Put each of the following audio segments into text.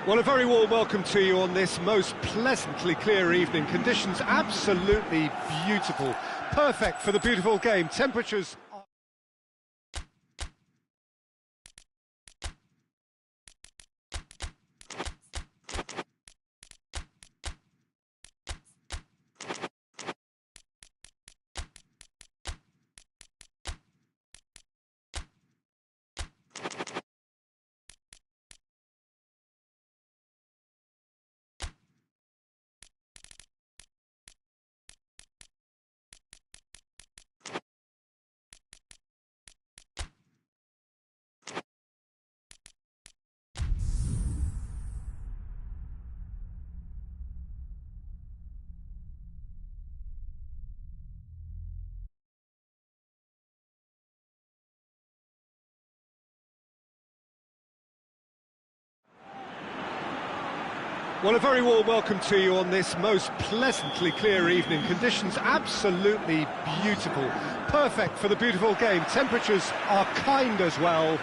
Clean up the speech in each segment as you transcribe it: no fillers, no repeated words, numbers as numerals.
Well, a very warm welcome to you on this most pleasantly clear evening. Conditions absolutely beautiful. Perfect for the beautiful game. Temperatures... Well, a very warm welcome to you on this most pleasantly clear evening. Conditions absolutely beautiful. Perfect for the beautiful game. Temperatures are kind as well.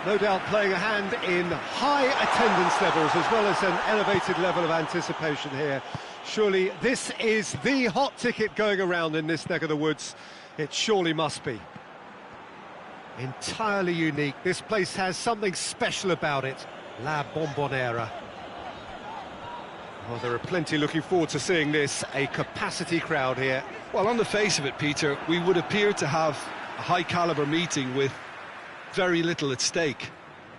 No doubt playing a hand in high attendance levels as well as an elevated level of anticipation here. Surely this is the hot ticket going around in this neck of the woods. It surely must be. Entirely unique. This place has something special about it. La Bombonera. Well, there are plenty looking forward to seeing this, a capacity crowd here. Well, on the face of it, Peter, we would appear to have a high-caliber meeting with very little at stake.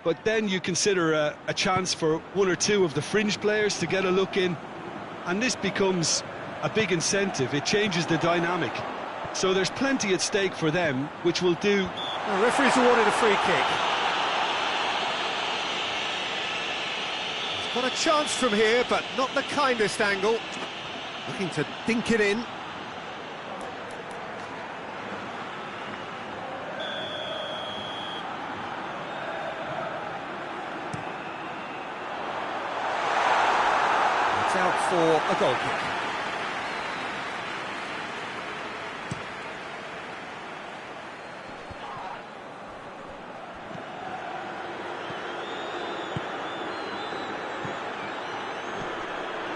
But then you consider a chance for one or two of the fringe players to get a look in, and this becomes a big incentive. It changes the dynamic. So there's plenty at stake for them, which will do... The referee's awarded a free kick. Got a chance from here, but not the kindest angle. Looking to dink it in. It's out for a goal kick.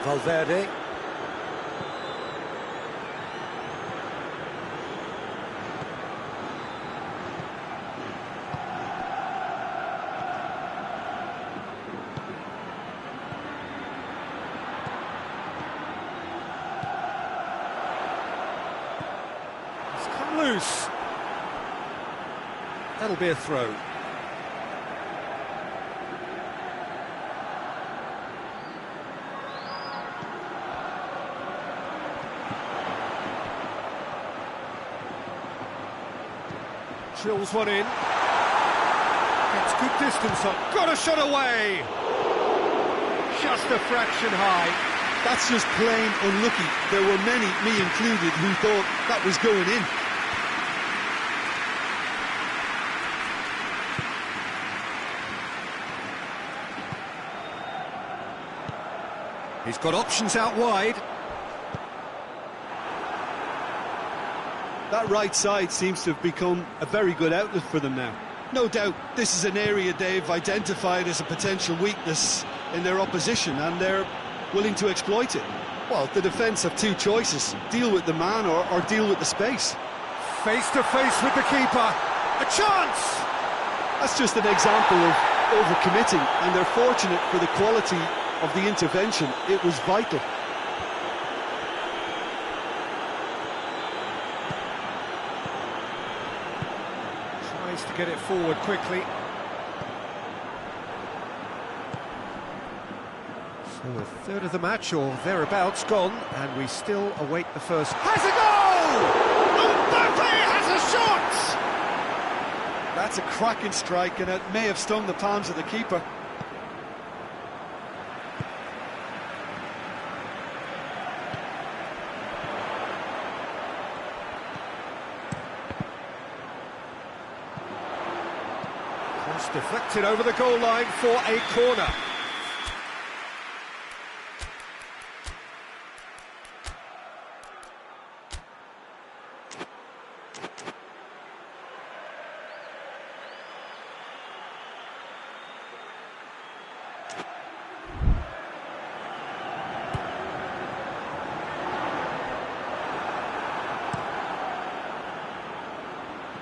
Valverde. It's come loose. That'll be a throw. Drills one in. Gets good distance up. Got a shot away! Just a fraction high. That's just plain unlucky. There were many, me included, who thought that was going in. He's got options out wide. That right side seems to have become a very good outlet for them now. No doubt this is an area they've identified as a potential weakness in their opposition, and they're willing to exploit it. Well, the defence have two choices: deal with the man or deal with the space. Face to face with the keeper. A chance! That's just an example of overcommitting, and they're fortunate for the quality of the intervention. It was vital. To get it forward quickly. So a third of the match or thereabouts gone, and we still await the first. Has a goal! Mbappe has a shot! That's a cracking strike, and it may have stung the palms of the keeper. Deflected over the goal line for a corner.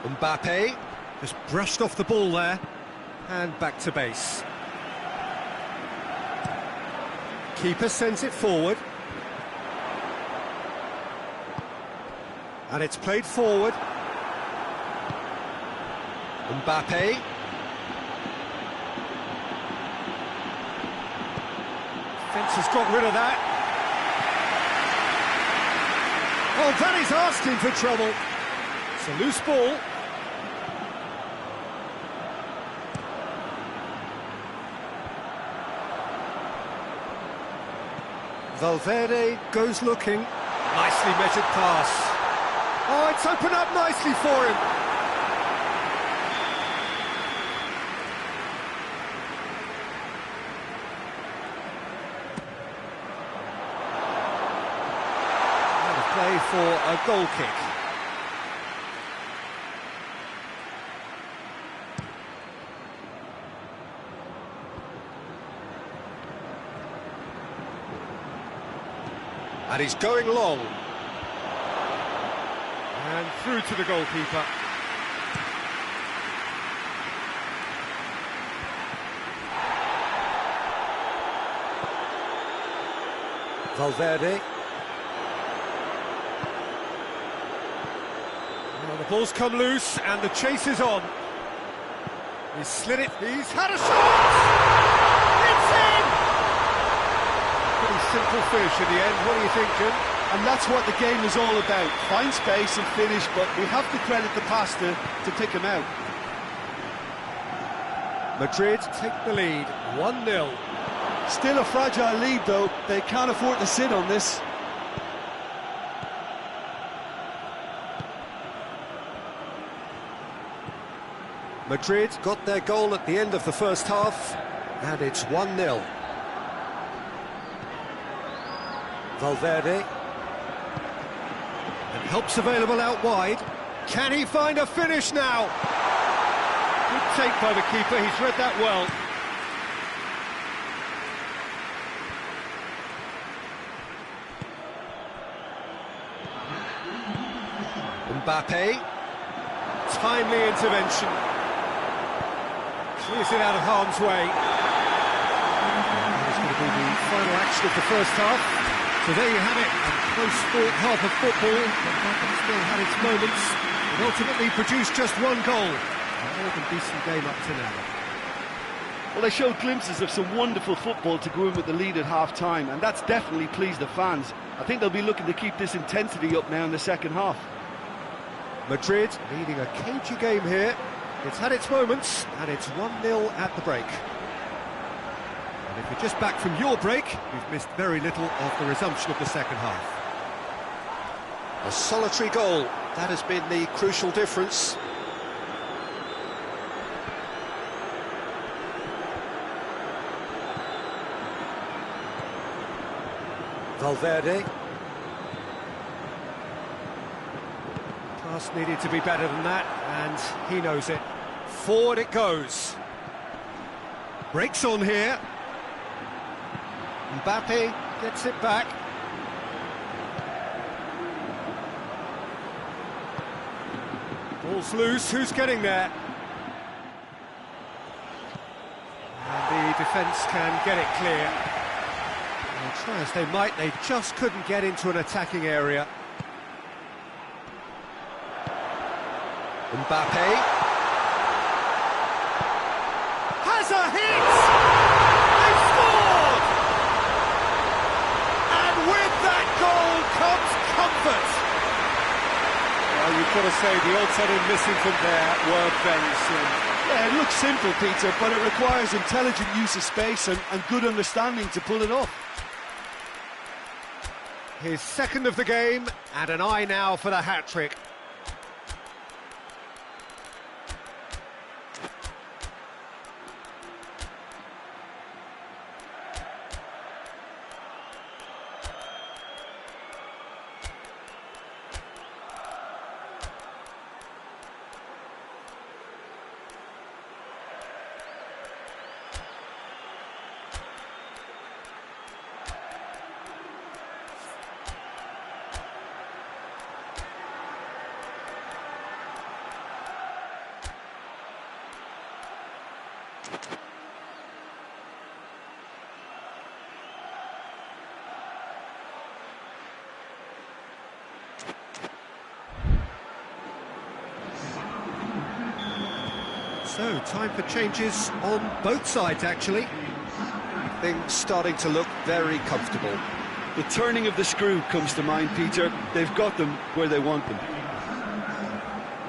Mbappe just brushed off the ball there, and back to base. Keeper sends it forward. And it's played forward. Mbappe. Defence has got rid of that. Oh, that is asking for trouble. It's a loose ball. Valverde goes looking. Nicely measured pass. Oh, it's opened up nicely for him. And a play for a goal kick. And he's going long. And through to the goalkeeper. Valverde. Well, the ball's come loose and the chase is on. He's slid it, he's had a shot! It's in! Pretty simple finish in the end, what do you think, Jim? And that's what the game is all about. Find space and finish, but we have to credit the pass to pick him out. Madrid take the lead, 1-0. Still a fragile lead, though. They can't afford to sit on this. Madrid got their goal at the end of the first half, and it's 1-0. Valverde. And help's available out wide. Can he find a finish now? Good take by the keeper, he's read that well. Mbappe. Timely intervention. Clears it out of harm's way. That is going to be the final action of the first half. So there you have it, a close-fought half of football, but still had its moments. It ultimately produced just one goal. A more than decent game up to now. Well, they showed glimpses of some wonderful football to go in with the lead at half-time, and that's definitely pleased the fans. I think they'll be looking to keep this intensity up now in the second half. Madrid leading a cagey game here. It's had its moments, and it's 1-0 at the break. And if you're just back from your break, you've missed very little of the resumption of the second half. A solitary goal, that has been the crucial difference. Valverde. Pass needed to be better than that, and he knows it. Forward it goes. Breaks on here. Mbappe gets it back. Ball's loose, who's getting there? And the defence can get it clear. Well, try as they might, they just couldn't get into an attacking area. Mbappe has a hit! They've scored! And with that goal comes comfort. Well, you've got to say the odds on him missing from there were very slim. Yeah, it looks simple, Peter, but it requires intelligent use of space and good understanding to pull it off. His second of the game, and an eye now for the hat-trick. So, time for changes on both sides, actually. Things starting to look very comfortable. The turning of the screw comes to mind, Peter. They've got them where they want them.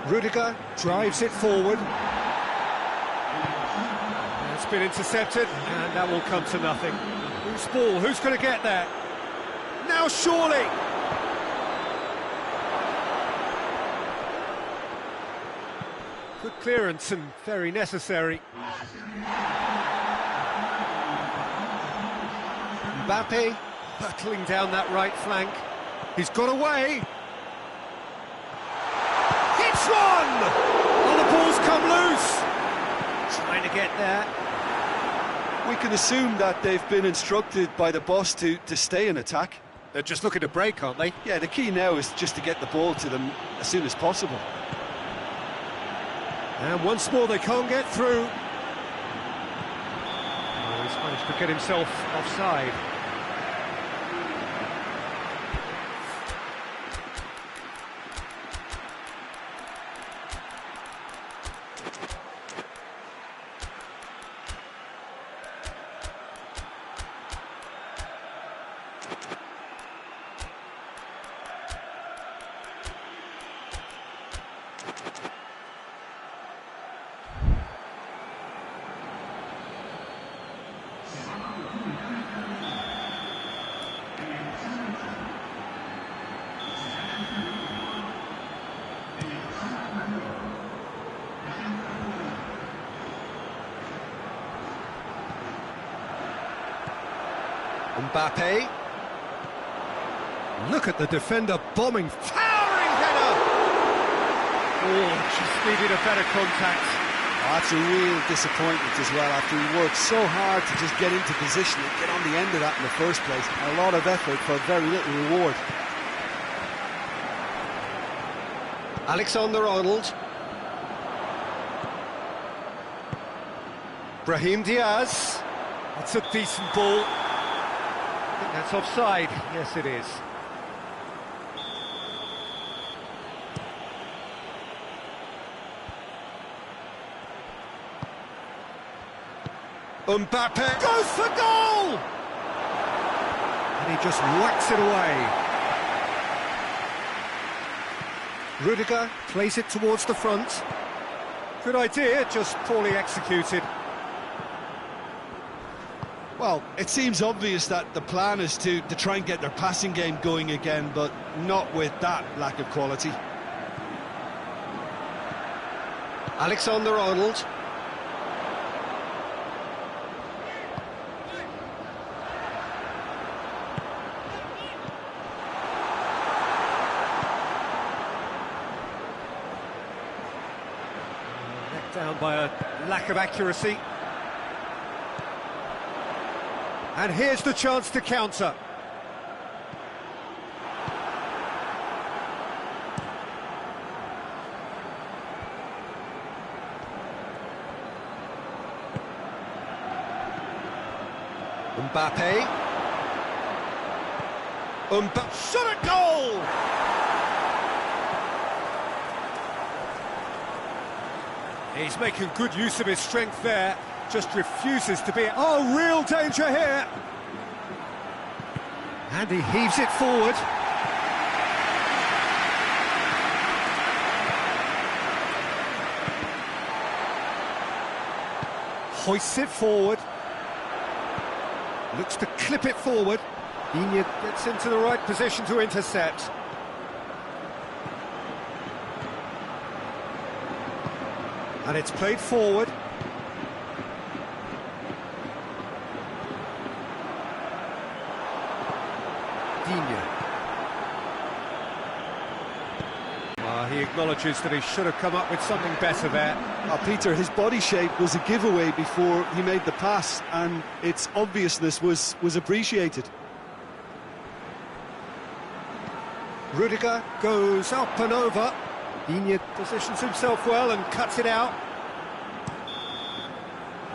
Rudiger drives it forward. It's been intercepted, and that will come to nothing. Who's ball? Who's going to get there? Now surely! Good clearance and very necessary. Mbappe battling down that right flank. He's got away. Hits one! Oh, the ball's come loose. Trying to get there. We can assume that they've been instructed by the boss to stay in attack. They're just looking to break, aren't they? Yeah, the key now is just to get the ball to them as soon as possible. And once more they can't get through. Oh, he's managed to get himself offside. Mbappe. Look at the defender bombing. Towering header! Oh, just needed a better contact. Oh, that's a real disappointment as well, after he worked so hard to just get into position and get on the end of that in the first place. A lot of effort for very little reward. Alexander-Arnold. Brahim Diaz. It's a decent ball. I think that's offside. Yes, it is. Mbappe goes for goal! And he just whacks it away. Rudiger plays it towards the front. Good idea, just poorly executed. Well, it seems obvious that the plan is to try and get their passing game going again, but not with that lack of quality. Alexander-Arnold. Let down by a lack of accuracy. And here's the chance to counter. Mbappe. Shot at goal! He's making good use of his strength there. Just refuses to be... Oh, real danger here! And he heaves it forward. Hoists it forward. Looks to clip it forward. Dien gets into the right position to intercept. And it's played forward. Dien. He acknowledges that he should have come up with something better there. Peter, his body shape was a giveaway before he made the pass, and its obviousness was appreciated. Rudiger goes up and over. Dien positions himself well and cuts it out.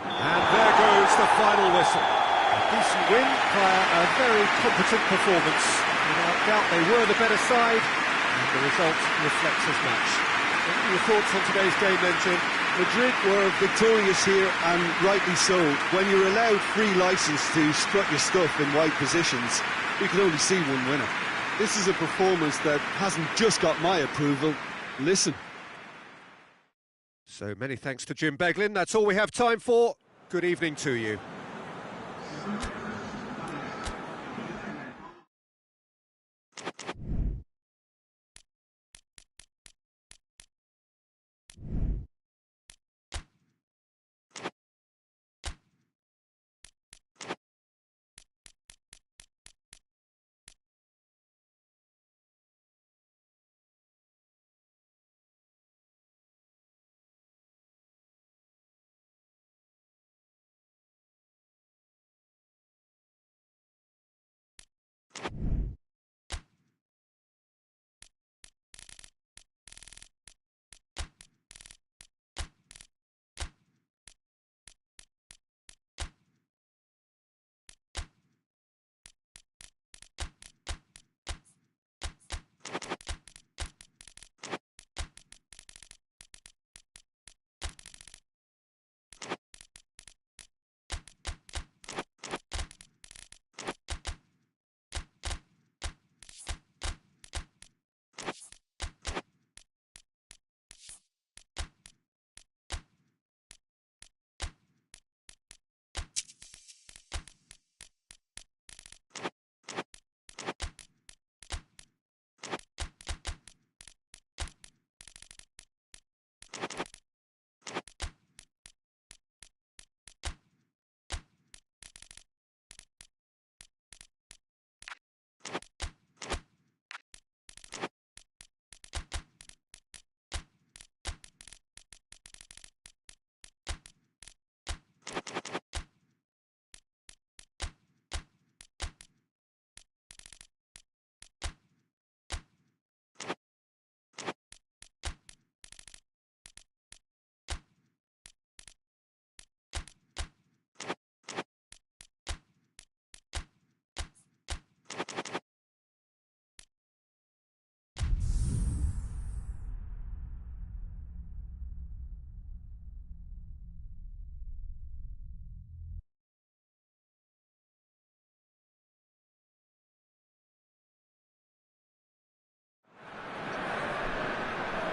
And there goes the final whistle. A decent win via a very competent performance. Without doubt they were the better side, and the result reflects as much. What are your thoughts on today's game then, Jim? Madrid were victorious here, and rightly so. When you're allowed free licence to strut your stuff in wide positions, you can only see one winner. This is a performance that hasn't just got my approval. Listen. So many thanks to Jim Beglin. That's all we have time for. Good evening to you.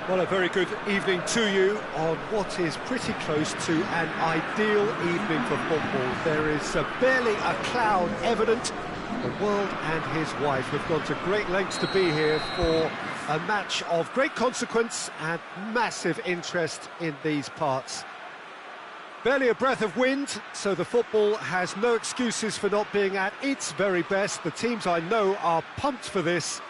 Well, a very good evening to you on what is pretty close to an ideal evening for football. There is barely a cloud evident. The world and his wife have gone to great lengths to be here for a match of great consequence and massive interest in these parts. Barely a breath of wind, so the football has no excuses for not being at its very best. The teams I know are pumped for this.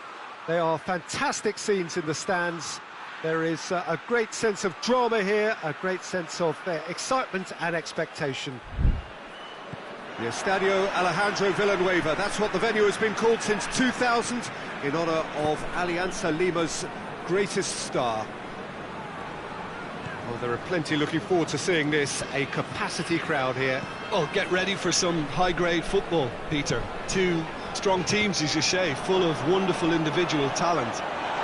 They are fantastic scenes in the stands. There is a great sense of drama here, a great sense of excitement and expectation. The Estadio Alejandro Villanueva, that's what the venue has been called since 2000, in honour of Alianza Lima's greatest star. Well, there are plenty looking forward to seeing this, a capacity crowd here. Oh, get ready for some high-grade football, Peter. Two strong teams, as you say, full of wonderful individual talent.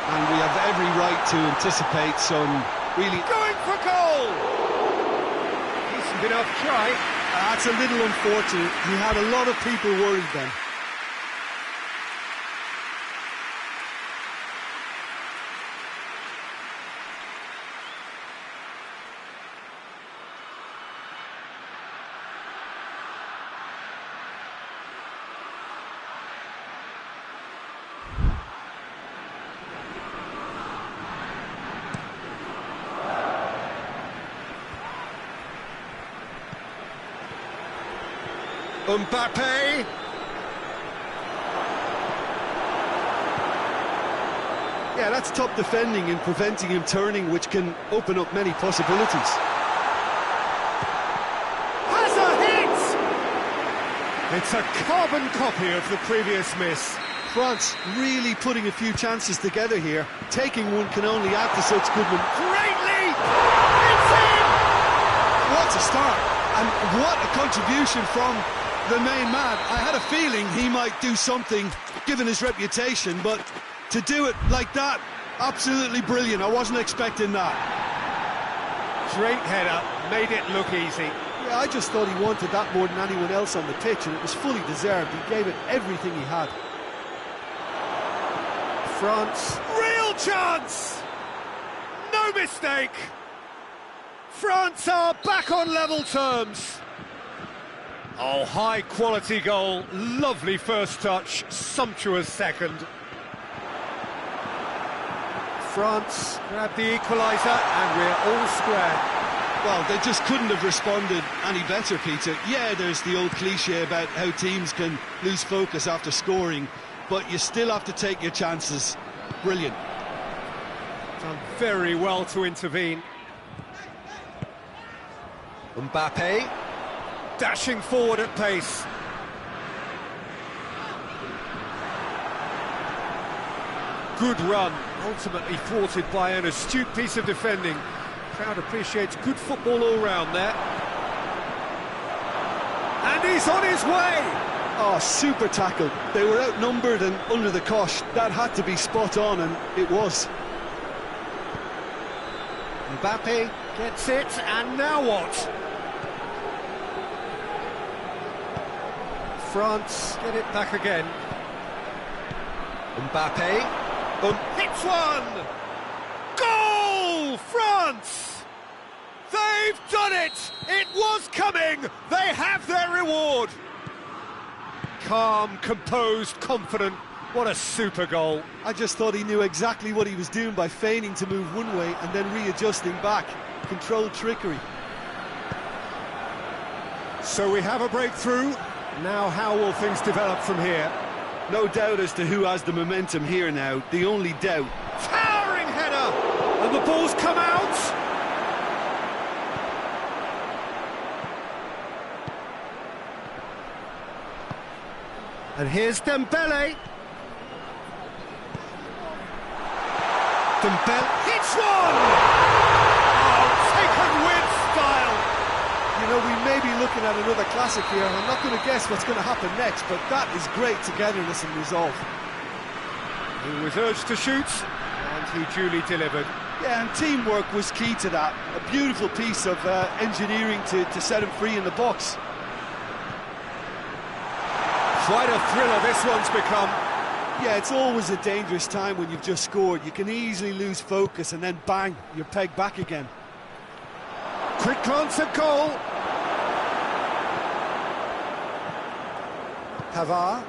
And we have every right to anticipate some really... Going for goal! Decent enough try. That's a little unfortunate. He had a lot of people worried then. Mbappe. Yeah, that's top defending and preventing him turning, which can open up many possibilities. Has a hit! It's a carbon copy of the previous miss. France really putting a few chances together here. Taking one can only add to such good one. Great leap! It's in! What a start! And what a contribution from the main man. I had a feeling he might do something, given his reputation, but to do it like that, absolutely brilliant. I wasn't expecting that. Straight header, made it look easy. Yeah, I just thought he wanted that more than anyone else on the pitch, and it was fully deserved. He gave it everything he had. France. Real chance! No mistake! France are back on level terms. Oh, high quality goal, lovely first touch, sumptuous second. France grab the equaliser and we're all square. Well, they just couldn't have responded any better, Peter. Yeah, there's the old cliche about how teams can lose focus after scoring, but you still have to take your chances. Brilliant. Done very well to intervene. Mbappe, dashing forward at pace. Good run, ultimately thwarted by an astute piece of defending. Crowd appreciates good football all round there. And he's on his way! Oh, super tackle. They were outnumbered and under the cosh. That had to be spot on, and it was. Mbappe gets it, and now what? France get it back again. Mbappe hits one! Goal! France! They've done it! It was coming! They have their reward! Calm, composed, confident. What a super goal. I just thought he knew exactly what he was doing by feigning to move one way and then readjusting back. Controlled trickery. So we have a breakthrough. Now how will things develop from here? No doubt as to who has the momentum here now. The only doubt. Towering header! And the ball's come out! And here's Dembele. Dembele hits one! Oh, taken with style! You know, we may be looking at another classic here, and I'm not going to guess what's going to happen next, but that is great togetherness and resolve. He was urged to shoot, and he duly delivered. Yeah, and teamwork was key to that. A beautiful piece of engineering to set him free in the box. Quite a thriller this one's become. Yeah, it's always a dangerous time when you've just scored. You can easily lose focus and then bang, you're pegged back again. Quick glance at goal. Pavard.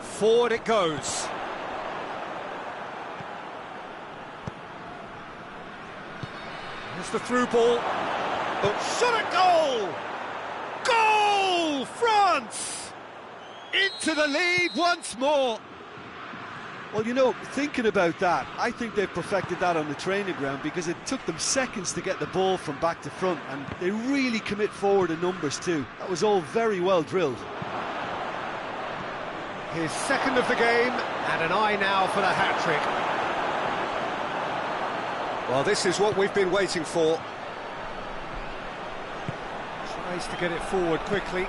Forward it goes. Here's the through ball. Oh, shot at goal! Goal! France! Into the lead once more. Well, you know, thinking about that, I think they've perfected that on the training ground because it took them seconds to get the ball from back to front, and they really commit forward in numbers too. That was all very well drilled. His second of the game, and an eye now for the hat-trick. Well, this is what we've been waiting for. Tries to get it forward quickly.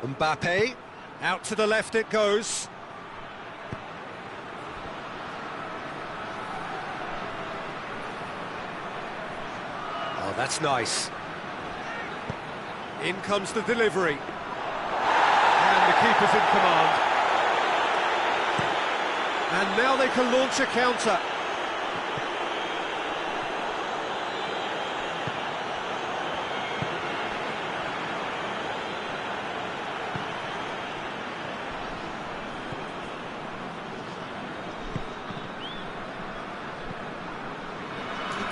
Mbappe, out to the left it goes. Oh, that's nice. In comes the delivery. And the keeper's in command. And now they can launch a counter.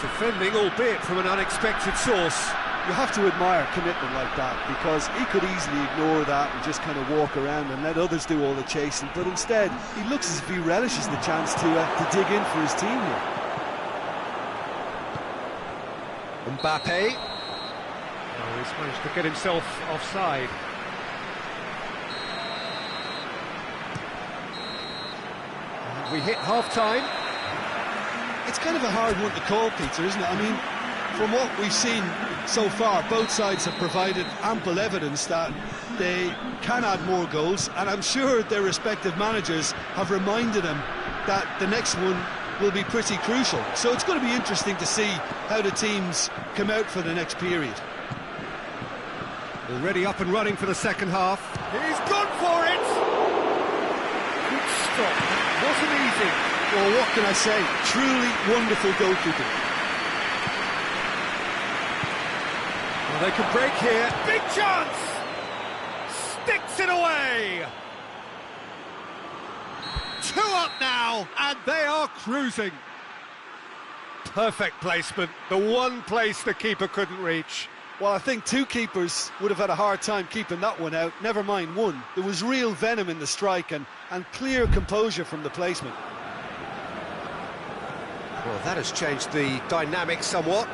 Defending, albeit from an unexpected source. You have to admire commitment like that, because he could easily ignore that and just kind of walk around and let others do all the chasing, but instead he looks as if he relishes the chance to dig in for his team here. Mbappe. Oh, he's managed to get himself offside. And we hit half-time. It's kind of a hard one to call, Peter, isn't it? I mean, from what we've seen so far, both sides have provided ample evidence that they can add more goals, and I'm sure their respective managers have reminded them that the next one will be pretty crucial. So it's going to be interesting to see how the teams come out for the next period. Already up and running for the second half. He's gone for it! Good stop. Wasn't easy. Well, what can I say? Truly wonderful goalkeeping. Well, they can break here. Big chance! Sticks it away! 2 up now, and they are cruising. Perfect placement, the one place the keeper couldn't reach. Well, I think 2 keepers would have had a hard time keeping that one out, never mind 1. There was real venom in the strike and clear composure from the placement. Well, that has changed the dynamic somewhat.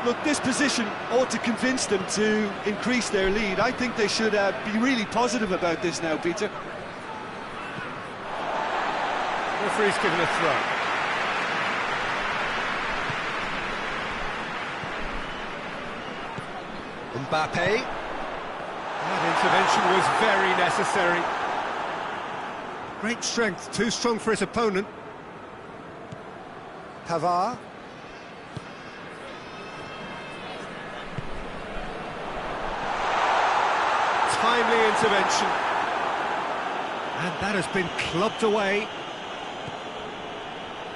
Look, this position ought to convince them to increase their lead. I think they should be really positive about this now, Peter. Referee's given a throw. Mbappe. That intervention was very necessary. Great strength, too strong for his opponent. Pavard. Timely intervention. And that has been clubbed away.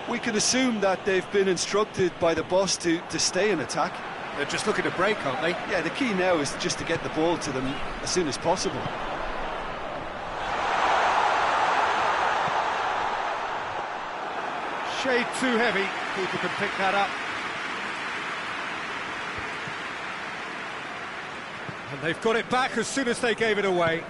We can assume that they've been instructed by the boss to stay in attack. They're just looking to break, aren't they? Yeah, the key now is just to get the ball to them as soon as possible. Shade too heavy. Keeper can pick that up. And they've got it back as soon as they gave it away.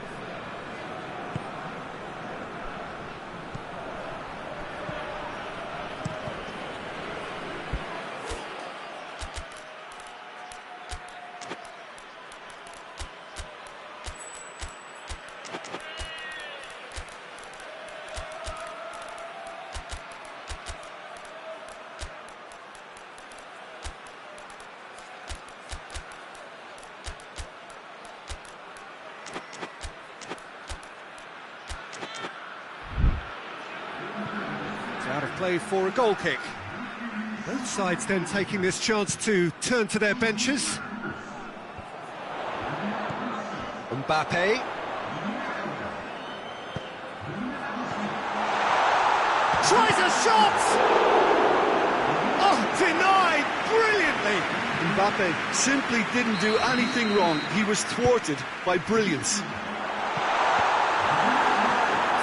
Out of play for a goal kick. Both sides then taking this chance to turn to their benches. Mbappe. Tries a shot! Oh, denied brilliantly! Mbappe simply didn't do anything wrong. He was thwarted by brilliance.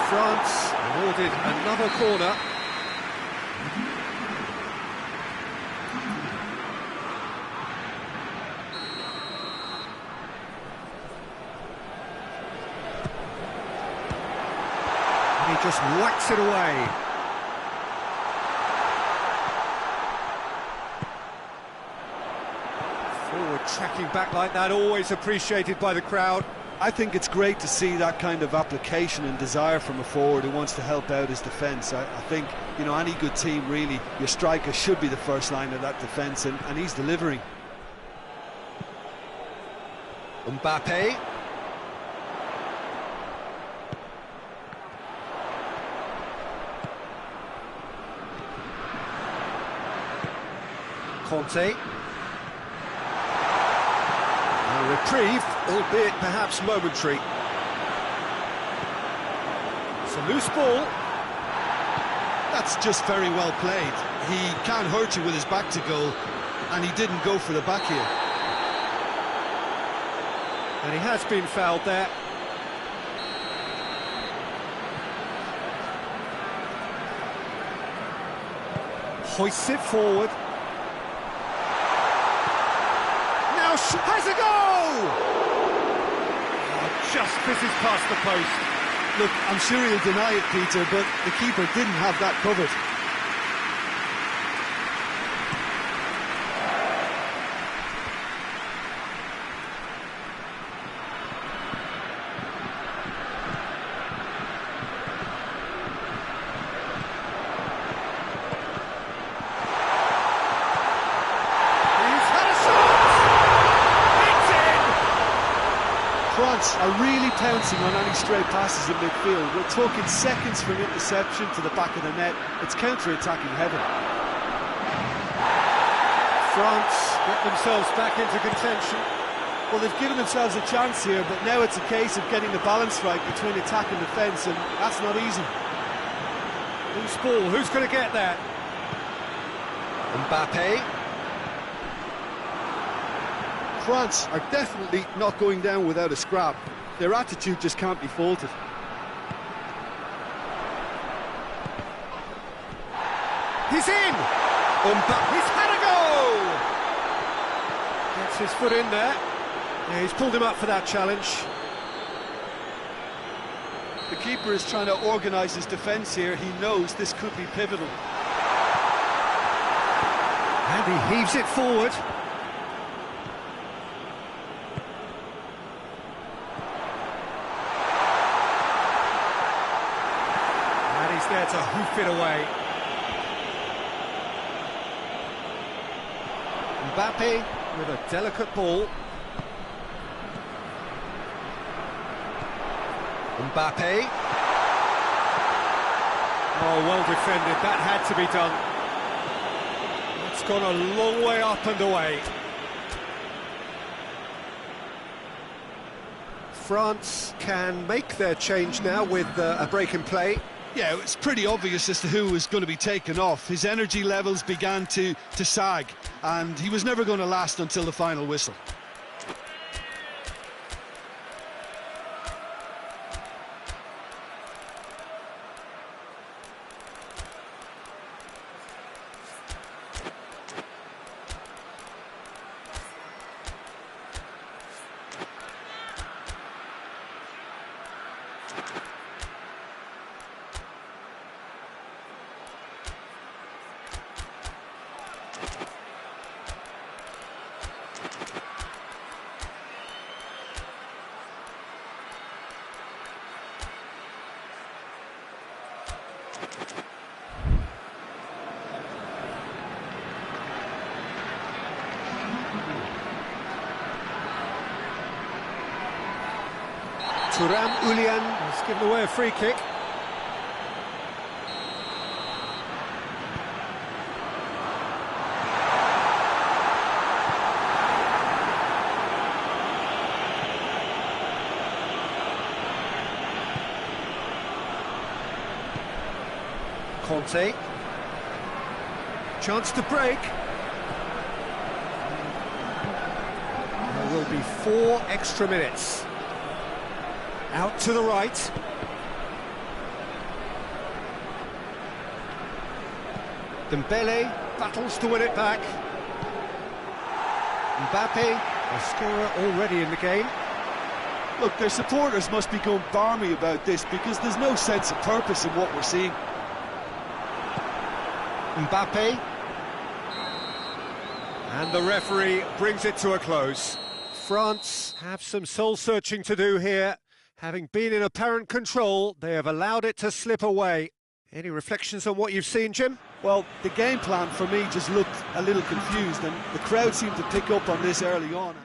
France awarded another corner. And he just whacks it away. Forward tracking back like that, always appreciated by the crowd. I think it's great to see that kind of application and desire from a forward who wants to help out his defence. I think, you know, any good team, really, your striker should be the first line of that defence, and he's delivering. Mbappe. Conte. A reprieve, albeit perhaps momentary. It's a loose ball. That's just very well played. He can't hurt you with his back to goal, and he didn't go for the back here. And he has been fouled there. Hoists it forward. Now has a goal! Oh, just misses past the post. Look, I'm sure he'll deny it, Peter, but the keeper didn't have that covered. He's had a France are really pouncing on any stray passes in midfield. We're talking seconds from interception to the back of the net. It's counter-attacking heaven. France get themselves back into contention. Well, they've given themselves a chance here, but now it's a case of getting the balance right between attack and defence, and that's not easy. Loose ball, who's going to get that? Mbappe. France are definitely not going down without a scrap. Their attitude just can't be faulted. He's in! He's had a go! Gets his foot in there. Yeah, he's pulled him up for that challenge. The keeper is trying to organise his defence here. He knows this could be pivotal. And he heaves it forward. And he's there to hoof it away. Mbappe with a delicate ball. Mbappe. Oh, well defended. That had to be done. It's gone a long way up and away. France can make their change now with a break in play. Yeah, it's pretty obvious as to who was going to be taken off. His energy levels began to sag, and he was never going to last until the final whistle. Thuram Ulian has given away a free kick. Conte. Chance to break. There will be 4 extra minutes. Out to the right. Dembele battles to win it back. Mbappe, a scorer already in the game. Look, their supporters must be going barmy about this because there's no sense of purpose in what we're seeing. Mbappe. And the referee brings it to a close. France have some soul-searching to do here. Having been in apparent control, they have allowed it to slip away. Any reflections on what you've seen, Jim? Well, the game plan for me just looked a little confused, and the crowd seemed to pick up on this early on.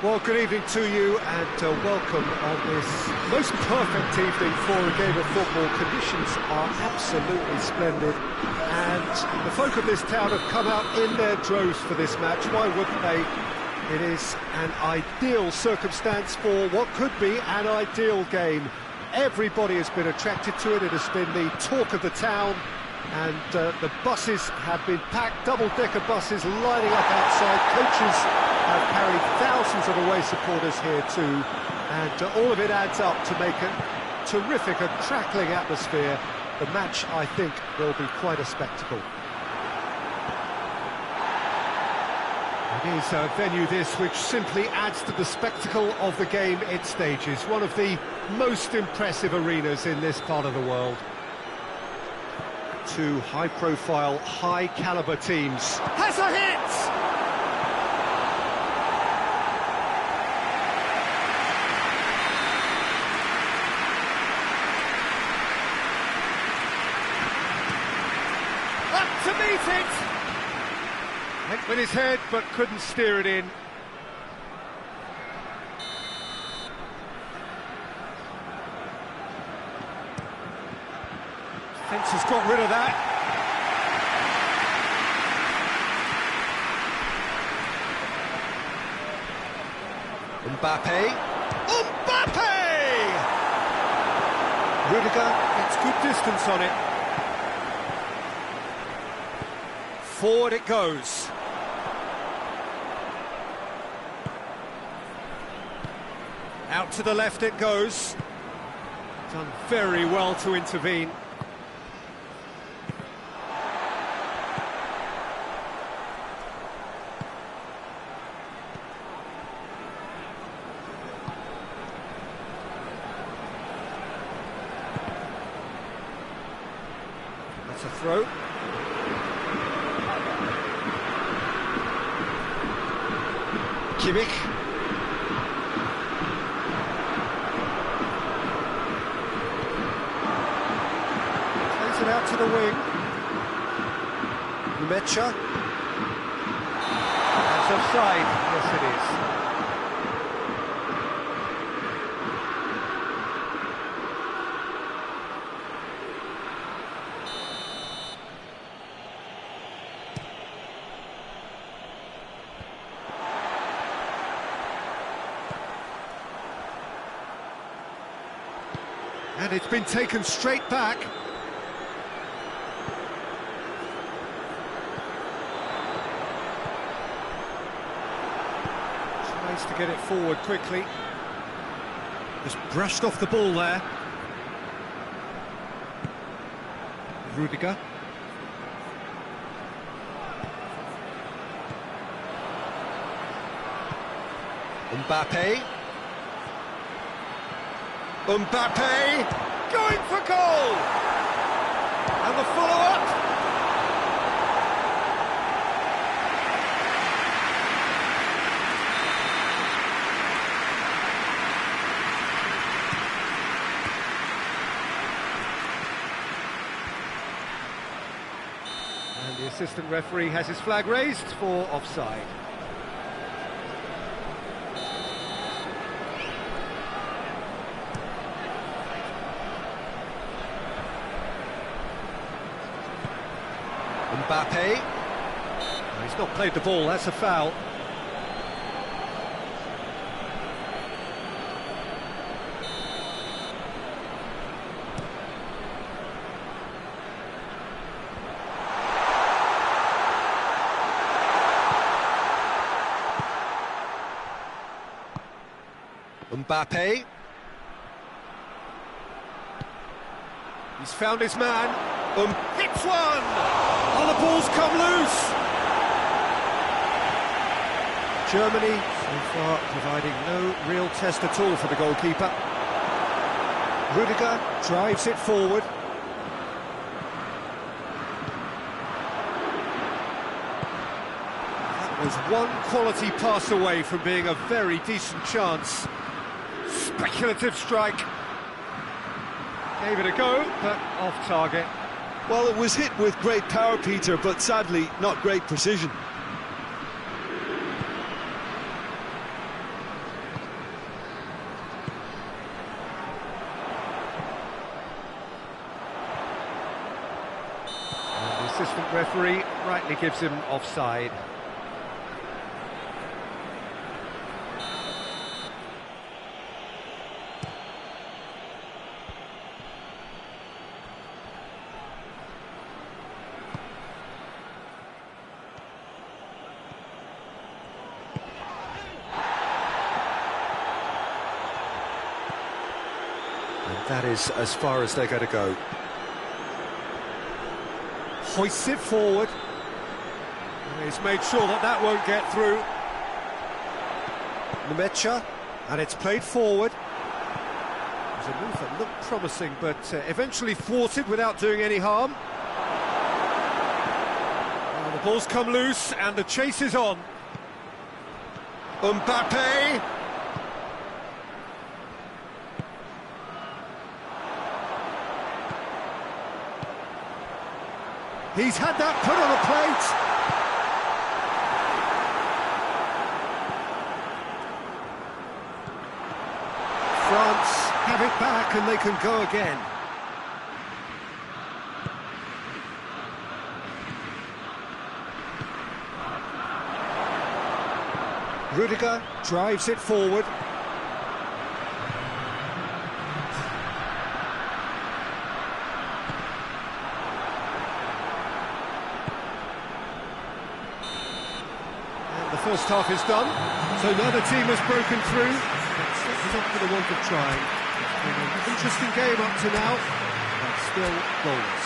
Well, good evening to you and welcome on this most perfect evening for a game of football. Conditions are absolutely splendid and the folk of this town have come out in their droves for this match. Why wouldn't they? It is an ideal circumstance for what could be an ideal game. Everybody has been attracted to it. It has been the talk of the town. And the buses have been packed, double-decker buses lining up outside. Coaches have carried thousands of away supporters here too, and all of it adds up to make a terrific, a crackling atmosphere. The match, I think, will be quite a spectacle. It is a venue this which simply adds to the spectacle of the game it stages. One of the most impressive arenas in this part of the world. Two high-profile, high-caliber teams. Has a hit! Up to meet it! Went with his head, but couldn't steer it in. Defence has got rid of that. Mbappe. Rudiger gets good distance on it. Forward it goes. Out to the left it goes. Done very well to intervene. That's a throw. Kimmich. Plays it out to the wing. Mecha. That's offside. Yes, it is. And it's been taken straight back. Tries to get it forward quickly. Just brushed off the ball there. Rudiger. Mbappe. Mbappe going for goal! And the follow-up! And the assistant referee has his flag raised for offside. Mbappe. He's not played the ball, that's a foul. Mbappe. He's found his man. Hits one! Oh, the ball's come loose! Germany, so far, providing no real test at all for the goalkeeper. Rudiger drives it forward. That was one quality pass away from being a very decent chance. Speculative strike. Gave it a go, but off target. Well, it was hit with great power, Peter, but sadly not great precision. Referee rightly gives him offside. And that is as far as they're going to go. Hoists it forward. He's made sure that that won't get through. Nemecha, and it's played forward. It was a move that looked promising, but eventually thwarted without doing any harm. Well, the ball's come loose, and the chase is on. Mbappe. He's had that put on a plate. France have it back and they can go again. Rudiger drives it forward. The first half is done, so neither team has broken through. It's not for the want of trying. It's been an interesting game up to now, but still goals.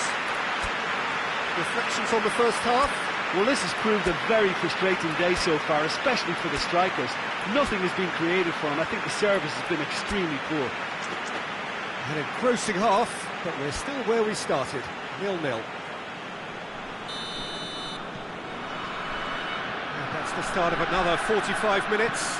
Reflections on the first half? Well, this has proved a very frustrating day so far, especially for the strikers. Nothing has been created for them. I think the service has been extremely poor. An engrossing half, but we're still where we started, 0-0. That's the start of another 45 minutes.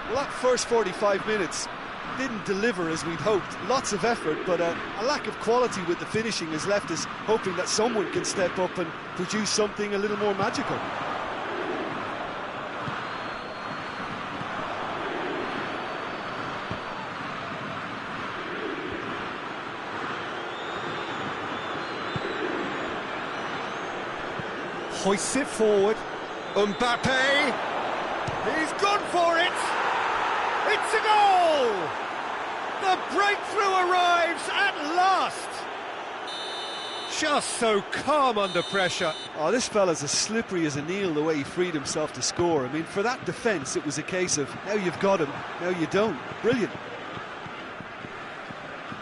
Well, that first 45 minutes didn't deliver as we'd hoped. Lots of effort, but a lack of quality with the finishing has left us hoping that someone can step up and produce something a little more magical. Hoists it forward. Mbappe! He's gone for it! It's a goal! The breakthrough arrives at last! Just so calm under pressure. Oh, this fella's as slippery as an eel the way he freed himself to score. I mean, for that defence, it was a case of, now you've got him, now you don't. Brilliant.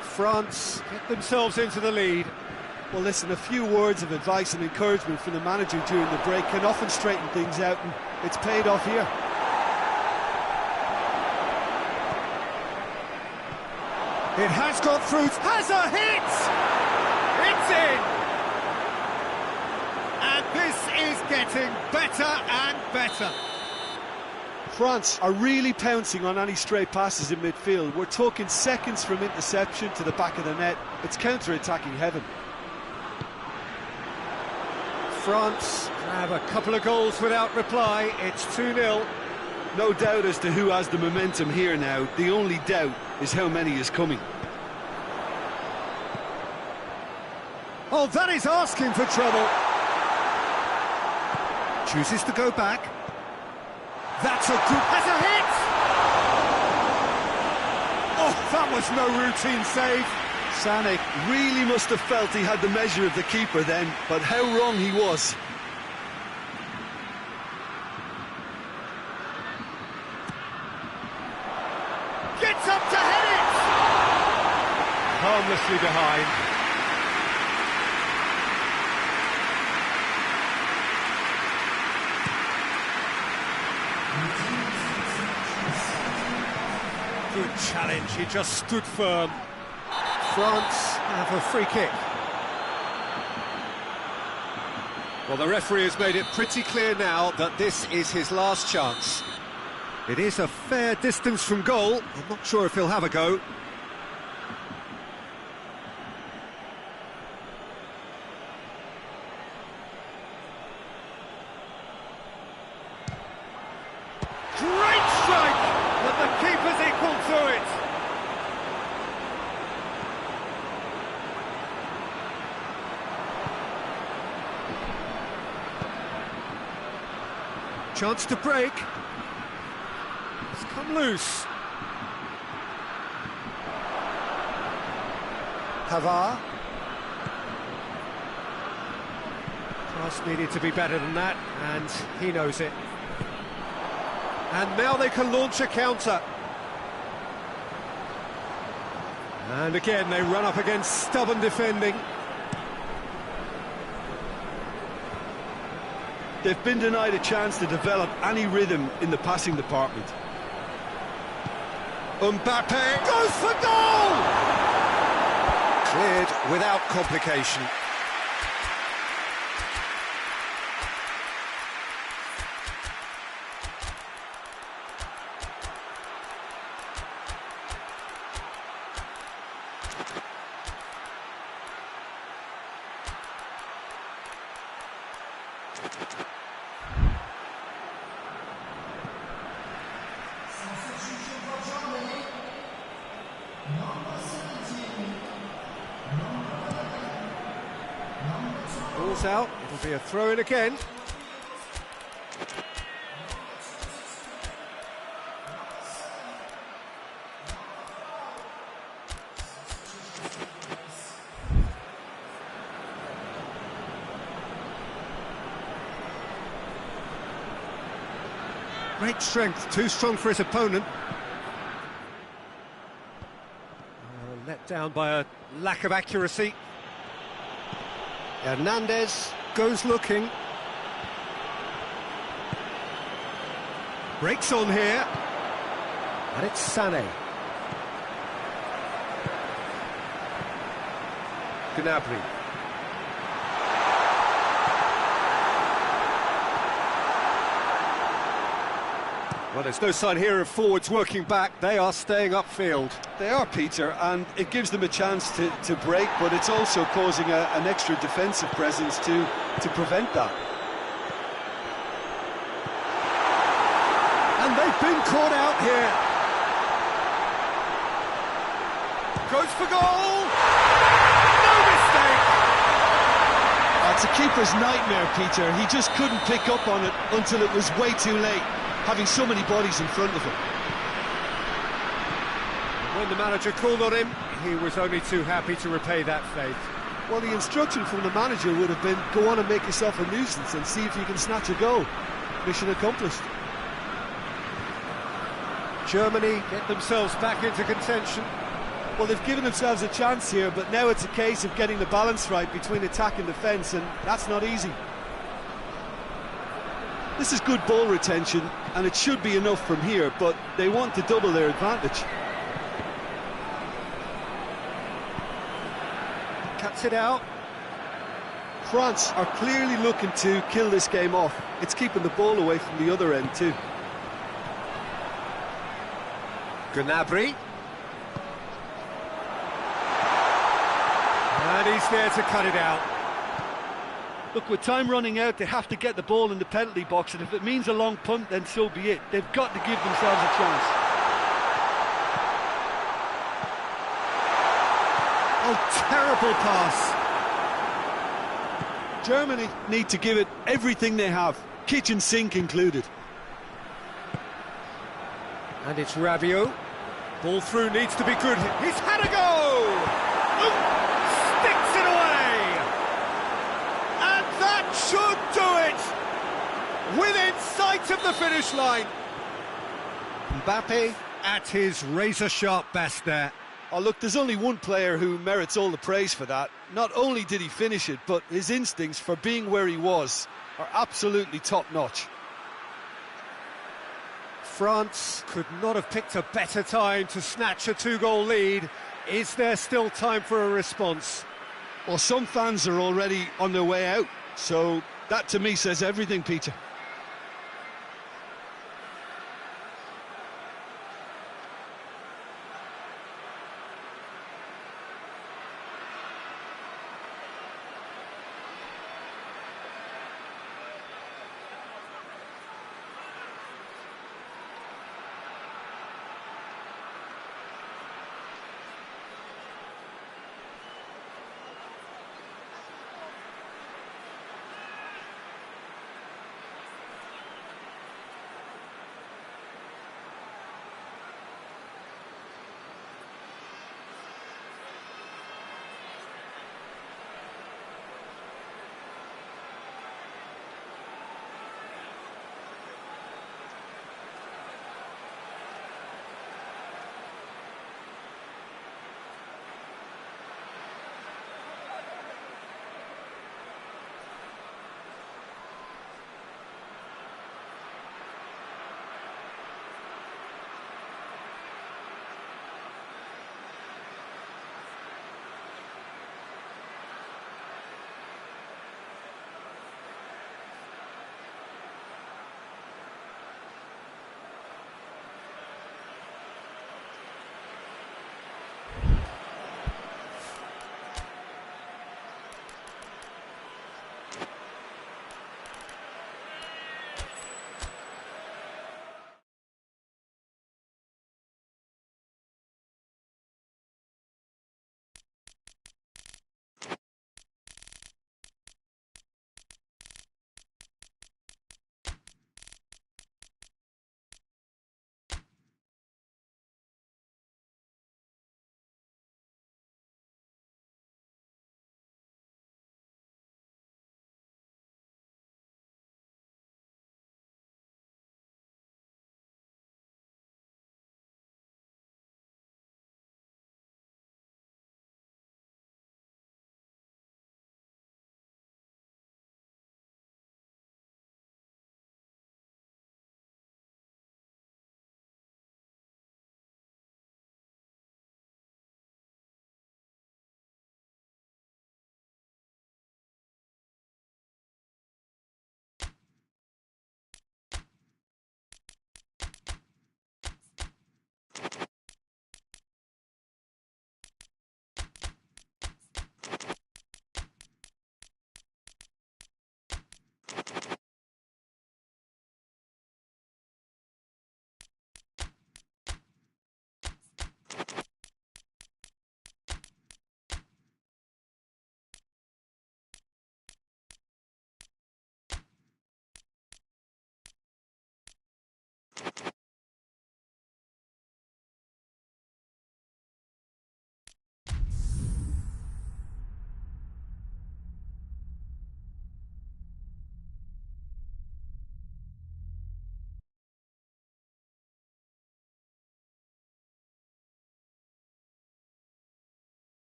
France get themselves into the lead. Well, listen, a few words of advice and encouragement from the manager during the break can often straighten things out, and it's paid off here. It has got through, has a hit! It's in! And this is getting better and better. France are really pouncing on any stray passes in midfield. We're talking seconds from interception to the back of the net. It's counter-attacking heaven. France grab a couple of goals without reply. It's 2-0. No doubt as to who has the momentum here now. The only doubt is how many is coming. Oh, that is asking for trouble. Chooses to go back. That's a good... has a hit! Oh, that was no routine save. Sanek really must have felt he had the measure of the keeper then, but how wrong he was. Gets up to head it! Harmlessly behind. Good challenge, he just stood firm. France have a free kick. Well, the referee has made it pretty clear now that this is his last chance. It is a fair distance from goal. I'm not sure if he'll have a go. Great strike! But the keeper's equal to it. Chance to break. It's come loose. Pavard. Pass needed to be better than that, and he knows it. And now they can launch a counter. And again, they run up against stubborn defending. They've been denied a chance to develop any rhythm in the passing department. Mbappe goes for goal! Cleared without complication. Ball's out, it'll be a throw-in again. Great strength, too strong for his opponent. Let down by a lack of accuracy. Hernandez goes looking. Breaks on here. And it's Sané. Gnabry. Well, there's no sign here of forwards working back. They are staying upfield. They are, Peter, and it gives them a chance to break, but it's also causing an extra defensive presence to prevent that. And they've been caught out here. Goes for goal! No mistake! It's a keeper's nightmare, Peter. He just couldn't pick up on it until it was way too late, having so many bodies in front of him. When the manager called on him, he was only too happy to repay that faith. Well, the instruction from the manager would have been, go on and make yourself a nuisance and see if you can snatch a goal. Mission accomplished. Germany get themselves back into contention. Well, they've given themselves a chance here, but now it's a case of getting the balance right between attack and defence, and that's not easy. This is good ball retention, and it should be enough from here, but they want to double their advantage. Cuts it out. France are clearly looking to kill this game off. It's keeping the ball away from the other end too. Gnabry. And he's there to cut it out. Look, with time running out, they have to get the ball in the penalty box, and if it means a long punt, then so be it. They've got to give themselves a chance. Oh, terrible pass. Germany need to give it everything they have, kitchen sink included. And it's Rabiot. Ball through needs to be good. He's had a go! Sticks it away! And that should do it! Within sight of the finish line. Mbappe at his razor-sharp best there. Oh, look, there's only one player who merits all the praise for that. Not only did he finish it, but his instincts for being where he was are absolutely top-notch. France could not have picked a better time to snatch a two-goal lead. Is there still time for a response? Well, some fans are already on their way out, so that to me says everything, Peter.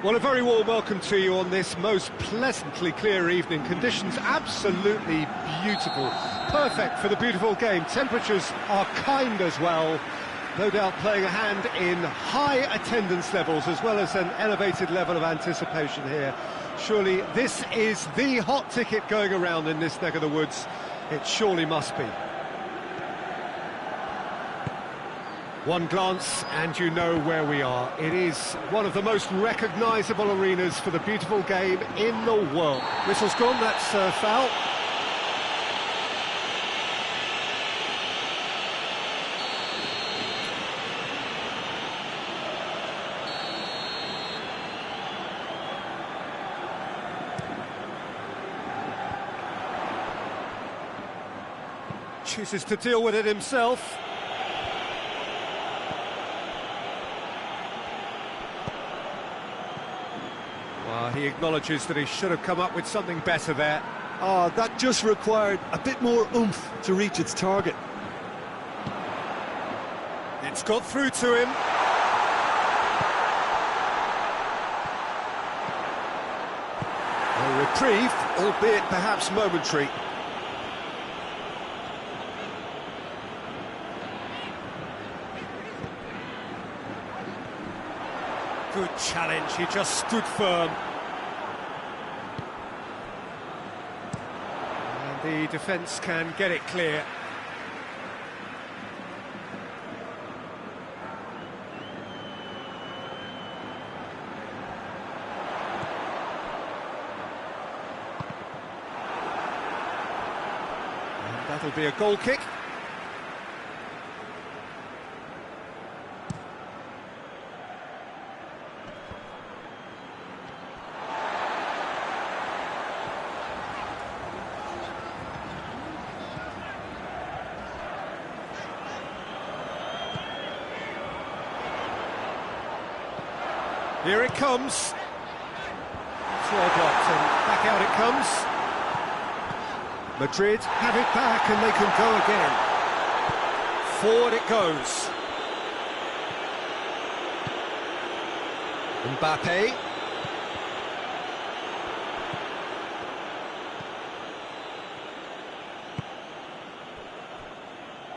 Well, a very warm welcome to you on this most pleasantly clear evening. Conditions absolutely beautiful. Perfect for the beautiful game. Temperatures are kind as well. No doubt playing a hand in high attendance levels as well as an elevated level of anticipation here. Surely this is the hot ticket going around in this neck of the woods. It surely must be. One glance and you know where we are. It is one of the most recognisable arenas for the beautiful game in the world. Whistle's gone, that's foul. Chooses to deal with it himself. Well, he acknowledges that he should have come up with something better there. Oh, that just required a bit more oomph to reach its target. It's got through to him. A reprieve, albeit perhaps momentary. Good challenge, he just stood firm. And the defence can get it clear. And that'll be a goal kick. Here it comes. Well blocked and back out it comes. Madrid have it back and they can go again. Forward it goes. Mbappe.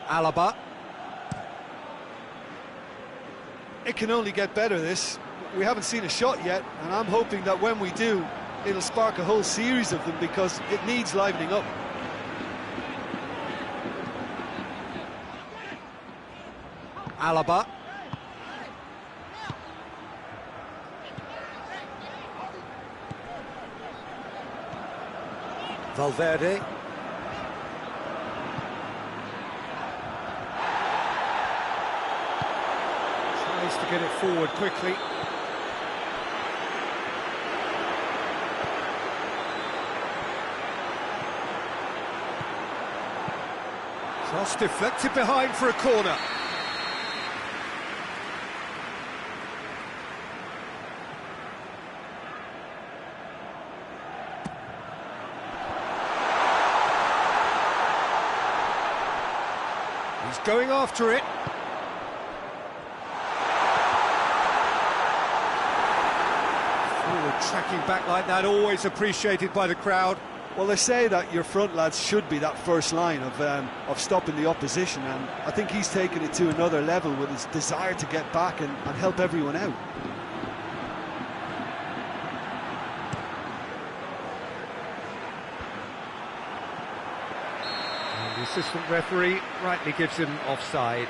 Alaba. It can only get better, this. We haven't seen a shot yet, and I'm hoping that when we do, it'll spark a whole series of them because it needs livening up. Alaba. Valverde. Tries to get it forward quickly. Cross deflected behind for a corner. He's going after it. Forward tracking back like that, always appreciated by the crowd. Well, they say that your front lads should be that first line of stopping the opposition, and I think he's taken it to another level with his desire to get back and help everyone out. And the assistant referee rightly gives him offside.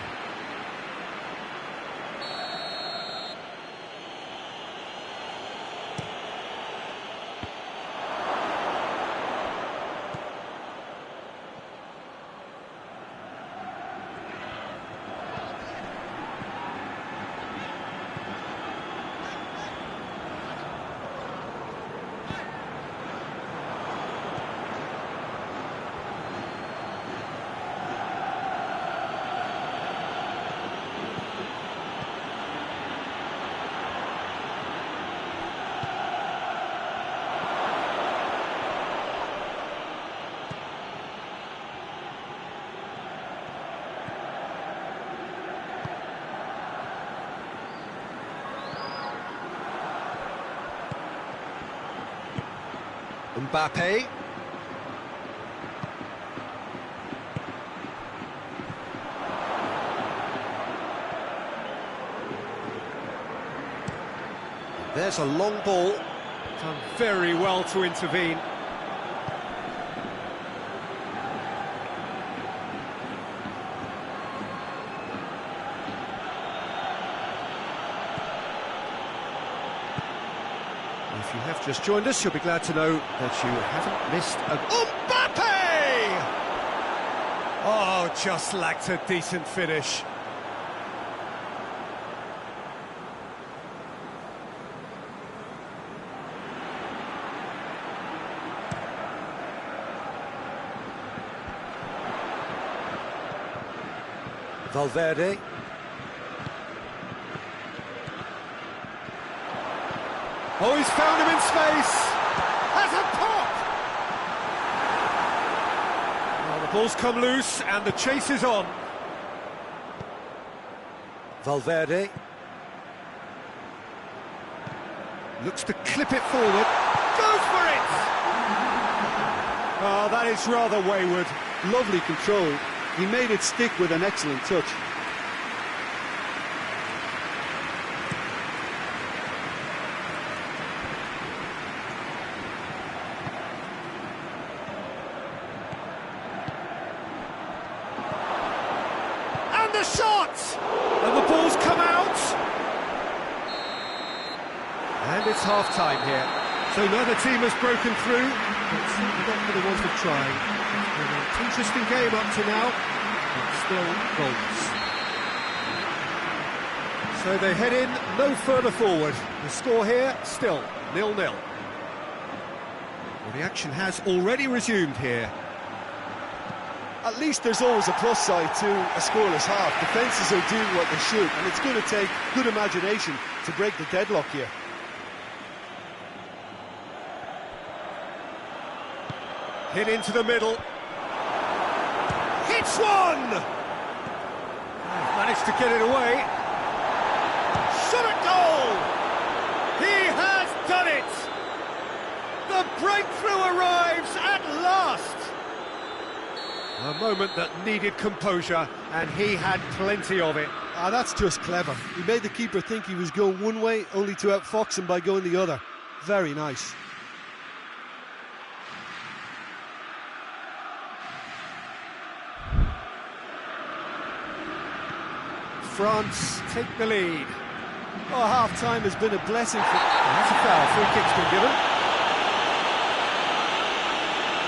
Mbappe. There's a long ball. Done very well to intervene. If you have just joined us, you'll be glad to know that you haven't missed a... Mbappe! Oh, just lacked a decent finish. Valverde. Oh, he's found him in space! Has a pop! Well, the ball's come loose and the chase is on. Valverde. Looks to clip it forward. Goes for it! Oh, that is rather wayward. Lovely control. He made it stick with an excellent touch. And the shot! And the ball's come out! And it's half-time here. So neither team has broken through, but certainly not for the ones of trying. It's been an interesting game up to now, but still goals. So they head in no further forward. The score here, still 0-0. Well, the action has already resumed here. At least there's always a plus side to a scoreless half. Defences are doing what they should, and it's going to take good imagination to break the deadlock here. Hit into the middle. Hits one! Managed to get it away. Shot at goal! He has done it! The breakthrough arrives at last! A moment that needed composure, and he had plenty of it. Ah, that's just clever. He made the keeper think he was going one way, only to outfox him by going the other. Very nice. France take the lead. Oh, half-time has been a blessing for... That's a foul. Free kick's been given.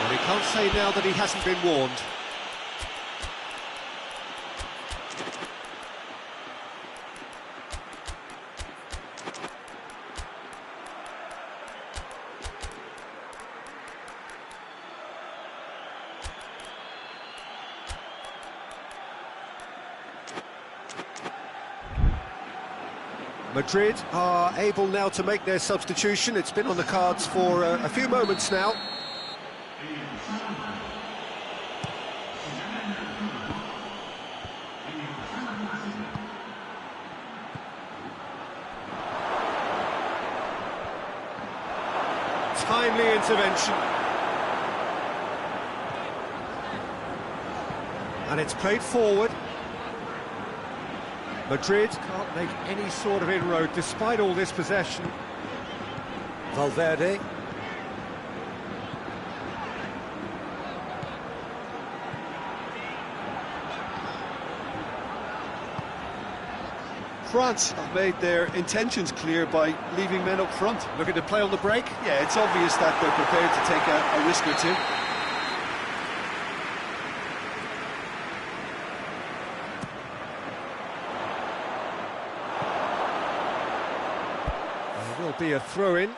Well, he can't say now that he hasn't been warned. Madrid are able now to make their substitution. It's been on the cards for a few moments now. Timely intervention. And it's played forward. Madrid can't make any sort of inroad despite all this possession. Valverde. France have made their intentions clear by leaving men up front. Looking to play on the break. Yeah, it's obvious that they're prepared to take a risk or two. There will be a throw-in.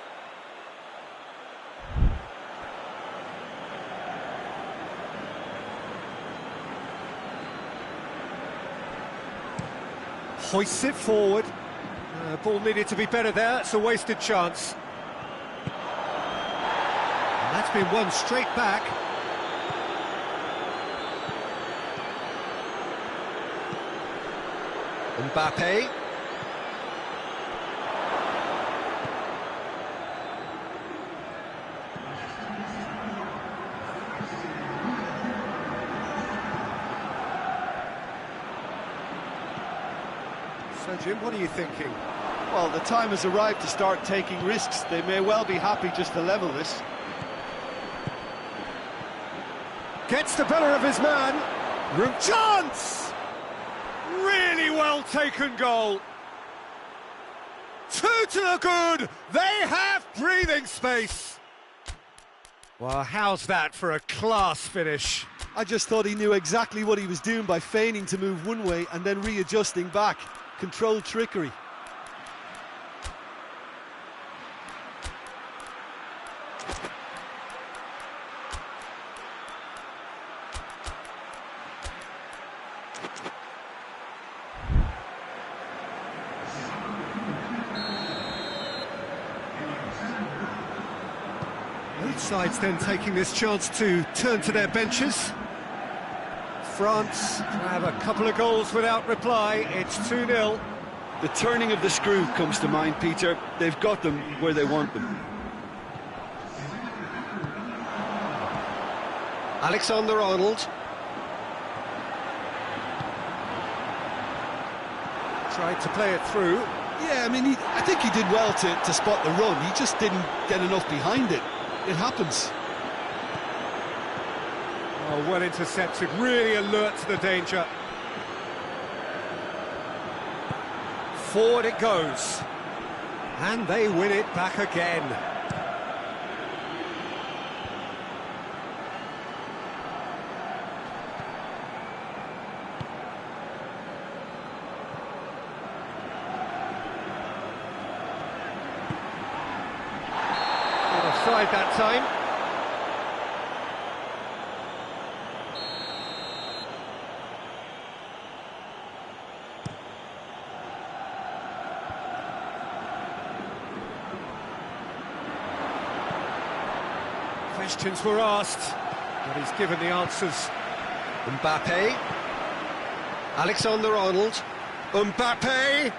Hoists it forward. Ball needed to be better there. It's a wasted chance. And that's been won straight back. Mbappe. So, Jim, what are you thinking? Well, the time has arrived to start taking risks. They may well be happy just to level this. Gets the better of his man. Room chance! Really well taken goal. 2 to the good. They have breathing space. Well, how's that for a class finish? I just thought he knew exactly what he was doing by feigning to move one way and then readjusting back. Controlled trickery. Both sides then taking this chance to turn to their benches. France have a couple of goals without reply. It's 2-0. The turning of the screw comes to mind, Peter. They've got them where they want them. Alexander-Arnold. Tried to play it through. Yeah, I mean, I think he did well to spot the run. He just didn't get enough behind it. It happens. Oh, well intercepted, really alert to the danger. Forward it goes. And they win it back again. Offside that time. Questions were asked, but he's given the answers. Mbappe. Alexander-Arnold. Mbappe.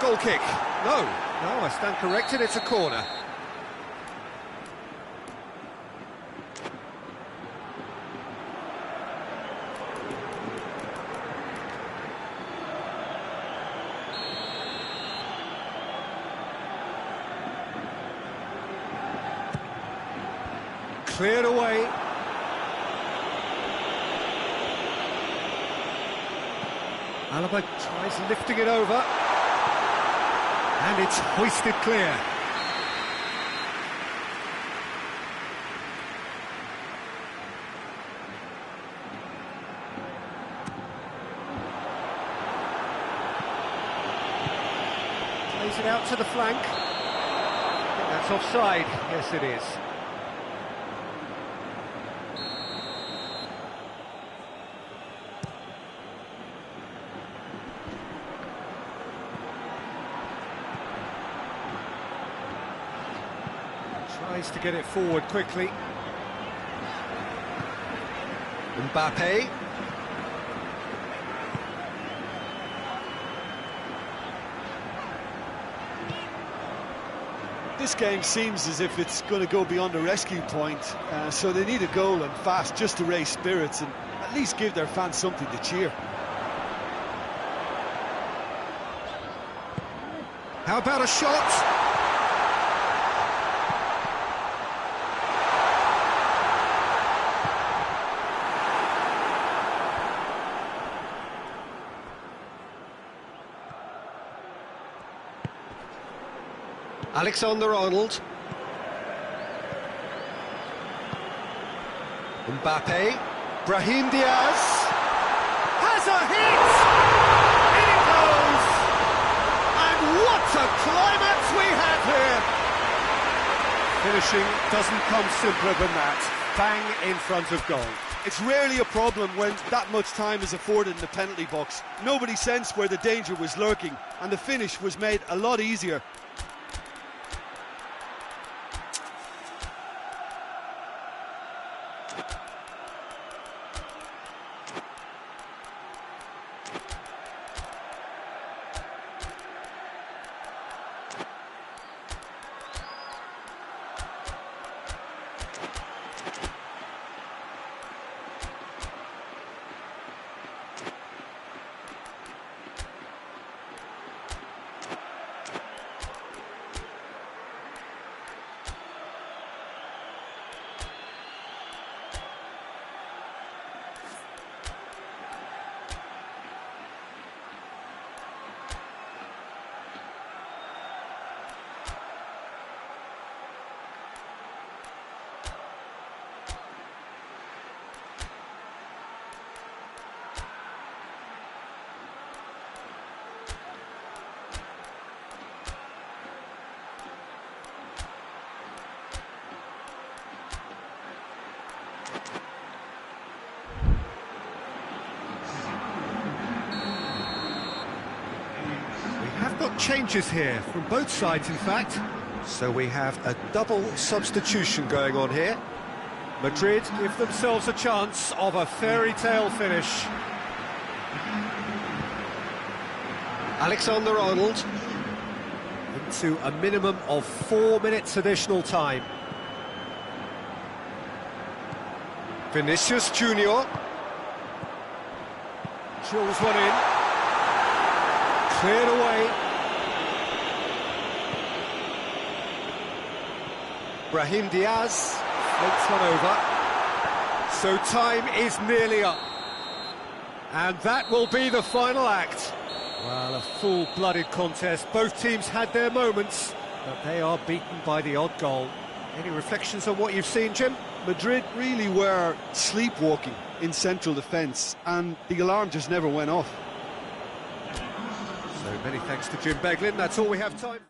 Goal kick. No, I stand corrected, it's a corner. Cleared away. Alaba tries lifting it over. And it's hoisted clear. Plays it out to the flank. I think that's offside. Yes, it is. Tries to get it forward quickly. Mbappe. This game seems as if it's going to go beyond the rescue point, so they need a goal and fast just to raise spirits and at least give their fans something to cheer. How about a shot? Alexander-Arnold. Mbappe. Brahim Diaz has a hit! In it goes! And what a climax we have here! Finishing doesn't come simpler than that. Bang in front of goal. It's rarely a problem when that much time is afforded in the penalty box. Nobody sensed where the danger was lurking, and the finish was made a lot easier. changes here, from both sides in fact. So we have a double substitution going on here. Madrid give themselves a chance of a fairy tale finish. Alexander-Arnold. Into a minimum of 4 minutes additional time. Vinicius Junior. Drills one in. Cleared away. Brahim Diaz. Floats one over. So time is nearly up. And that will be the final act. Well, a full-blooded contest. Both teams had their moments, but they are beaten by the odd goal. Any reflections on what you've seen, Jim? Madrid really were sleepwalking in central defence, and the alarm just never went off. So many thanks to Jim Beglin. That's all we have time.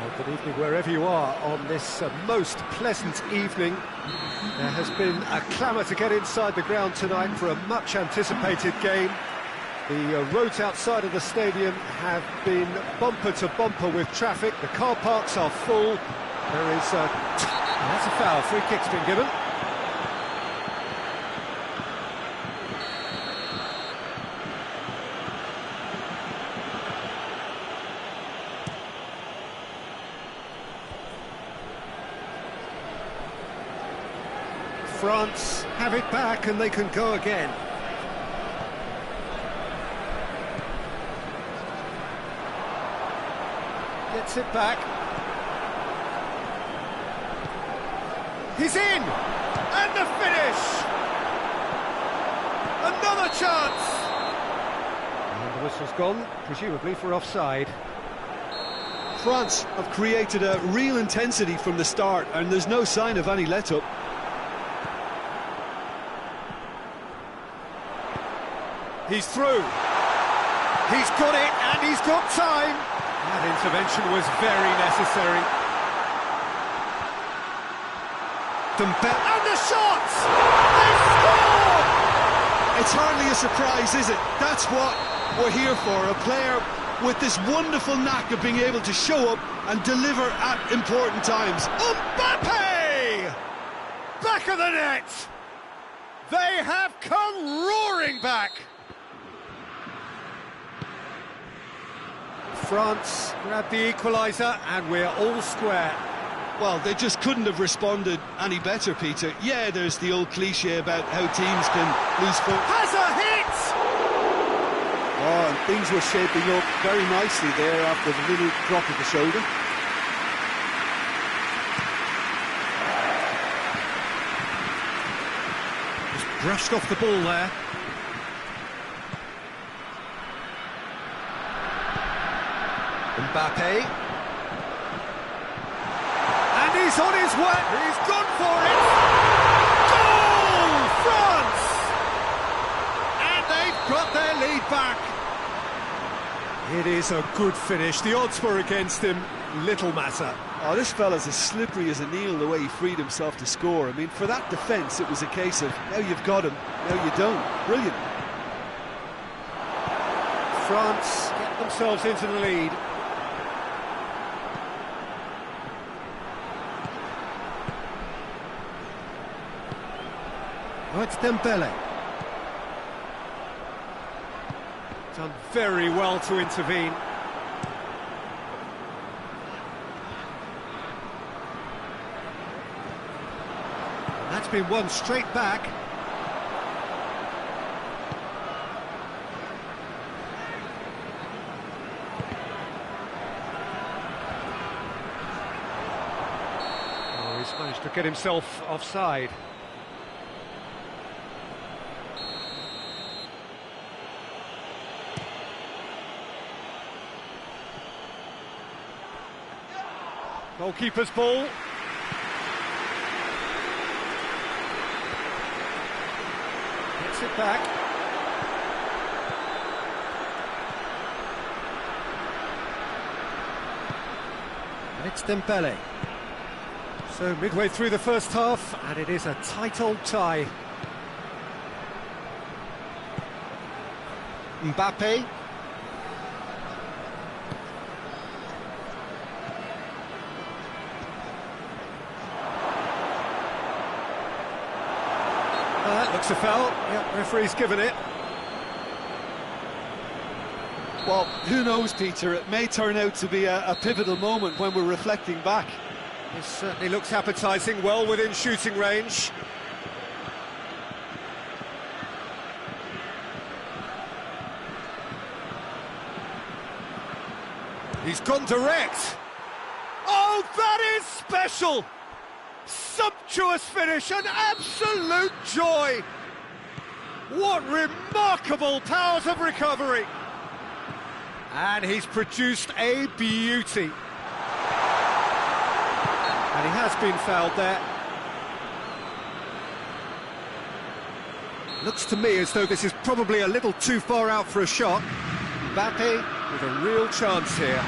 Well, good evening wherever you are on this most pleasant evening. There has been a clamour to get inside the ground tonight for a much anticipated game. The roads outside of the stadium have been bumper to bumper with traffic. The car parks are full. There is that's a foul. Free kick's been given. France have it back and they can go again. Gets it back. He's in! And the finish! Another chance! And the whistle's gone, presumably for offside. France have created a real intensity from the start, and there's no sign of any let-up. He's through. He's got it, and he's got time. That intervention was very necessary. And the shots! They score! It's hardly a surprise, is it? That's what we're here for, a player with this wonderful knack of being able to show up and deliver at important times. Mbappe! Back of the net! They have come roaring back! France grab the equaliser, and we're all square. Well, they just couldn't have responded any better, Peter. Yeah, there's the old cliche about how teams can lose focus. Has a hit! Oh, and things were shaping up very nicely there after the little drop of the shoulder. Just brushed off the ball there. Mbappe. And he's on his way. He's gone for it. Goal! France! And they've got their lead back. It is a good finish. The odds were against him. Little matter. Oh, this fella's as slippery as a needle the way he freed himself to score. I mean, for that defence, it was a case of, now you've got him, now you don't. Brilliant. France get themselves into the lead. Oh, it's Dembele. Done very well to intervene. That's been won straight back. Oh, he's managed to get himself offside. Goalkeeper's ball. Gets it back. And it's Dembele. So midway through the first half, and it is a tight old tie. Mbappe. Looks a foul. Yep, referee's given it. Well, who knows, Peter? It may turn out to be a pivotal moment when we're reflecting back. It certainly looks appetising, well within shooting range. He's gone direct. Oh, that is special! Sumptuous finish, an absolute joy! What remarkable powers of recovery! And he's produced a beauty. And he has been fouled there. Looks to me as though this is probably a little too far out for a shot. Mbappe with a real chance here.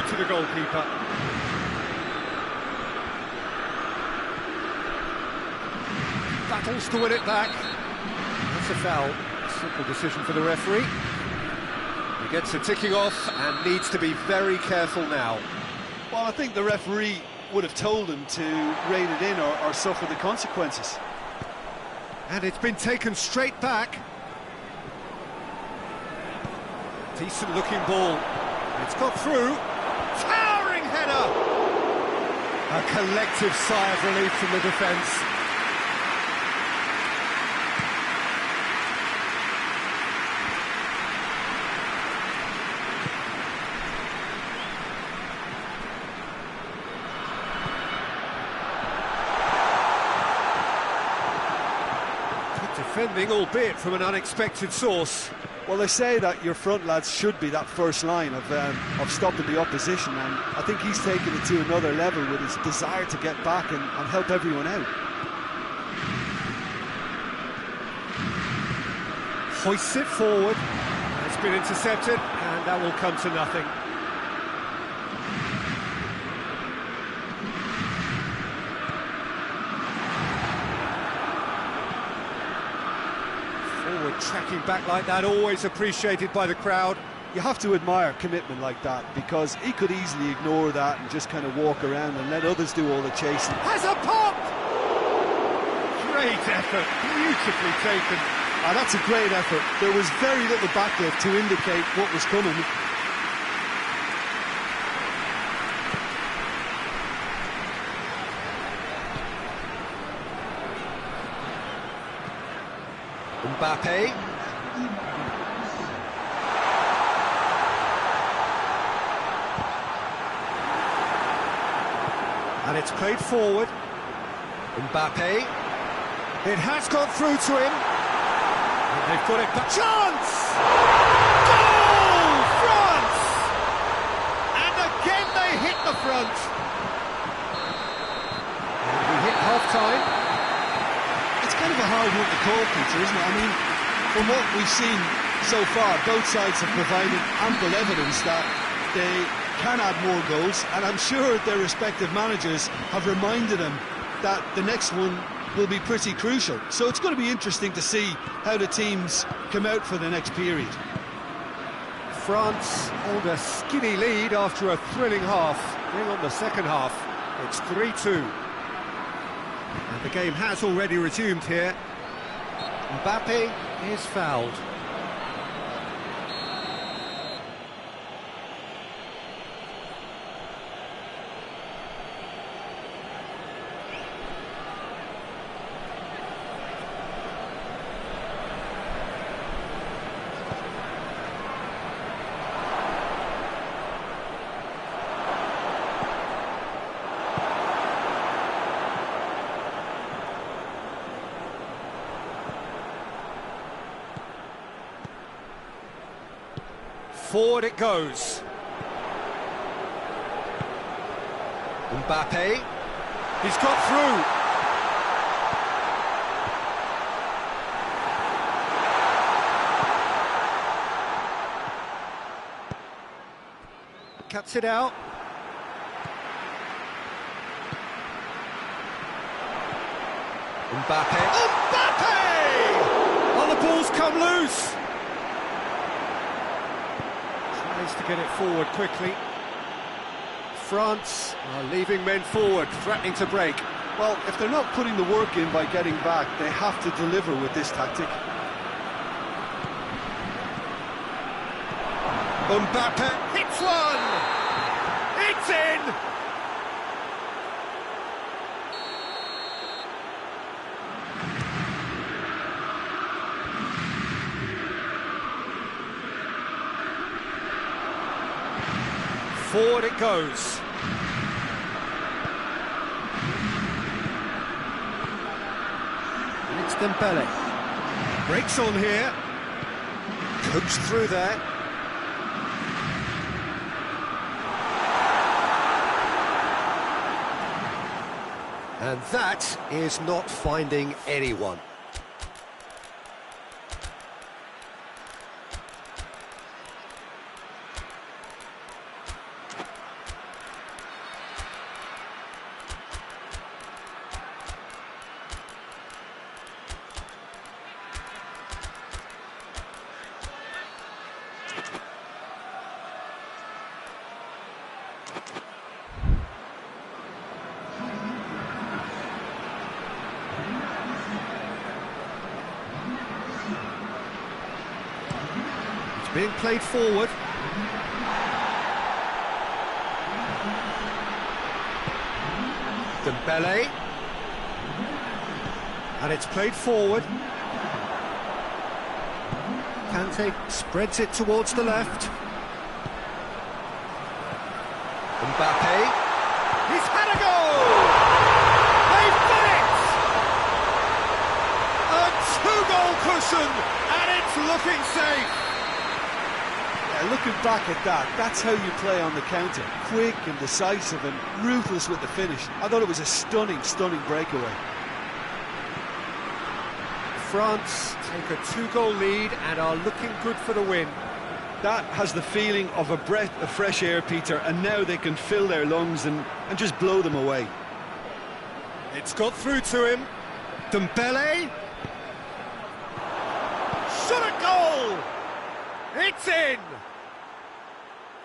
To the goalkeeper. Battles to win it back. That's a foul. Simple decision for the referee. He gets a ticking off and needs to be very careful now. Well, I think the referee would have told him to rein it in or suffer the consequences. And it's been taken straight back. Decent looking ball. It's got through. Towering header! A collective sigh of relief from the defence. Good Defending, albeit from an unexpected source. Well, they say that your front lads should be that first line of stopping the opposition, and I think he's taken it to another level with his desire to get back and help everyone out. Hoists it forward. It's been intercepted, and that will come to nothing. Forward tracking back like that, always appreciated by the crowd. You have to admire commitment like that, because he could easily ignore that and just kind of walk around and let others do all the chasing. Has a pop! Great effort, beautifully taken. That's a great effort. There was very little backlift to indicate what was coming. Mbappe. And it's played forward. Mbappe. It has gone through to him. And they've got it back. Chance! Goal! France! And again they hit the front. And we hit half-time. It's kind of a hard one to call, Peter, isn't it? I mean, from what we've seen so far, both sides have provided ample evidence that they can add more goals, and I'm sure their respective managers have reminded them that the next one will be pretty crucial. So it's going to be interesting to see how the teams come out for the next period. France hold a skinny lead after a thrilling half. Then on the second half, it's 3-2. And the game has already resumed here. Mbappe is fouled. Forward it goes. Mbappe. He's got through. Cuts it out. Mbappe. Mbappe! Oh, the ball's come loose. To get it forward quickly. France are leaving men forward, threatening to break. Well, if they're not putting the work in by getting back, they have to deliver with this tactic. Mbappe hits one! It's in! Forward it goes. And it's Dembele. Breaks on here. Coached through there. And that is not finding anyone. Being played forward. Dembele. And it's played forward. Kante spreads it towards the left. Mbappe. He's had a goal! They've done it! A two-goal cushion, and it's looking safe. Yeah, looking back at that, that's how you play on the counter. Quick and decisive and ruthless with the finish. I thought it was a stunning, stunning breakaway. France take a two-goal lead and are looking good for the win. That has the feeling of a breath of fresh air, Peter, and now they can fill their lungs and just blow them away. It's got through to him. Dembele. Shot a goal! It's in!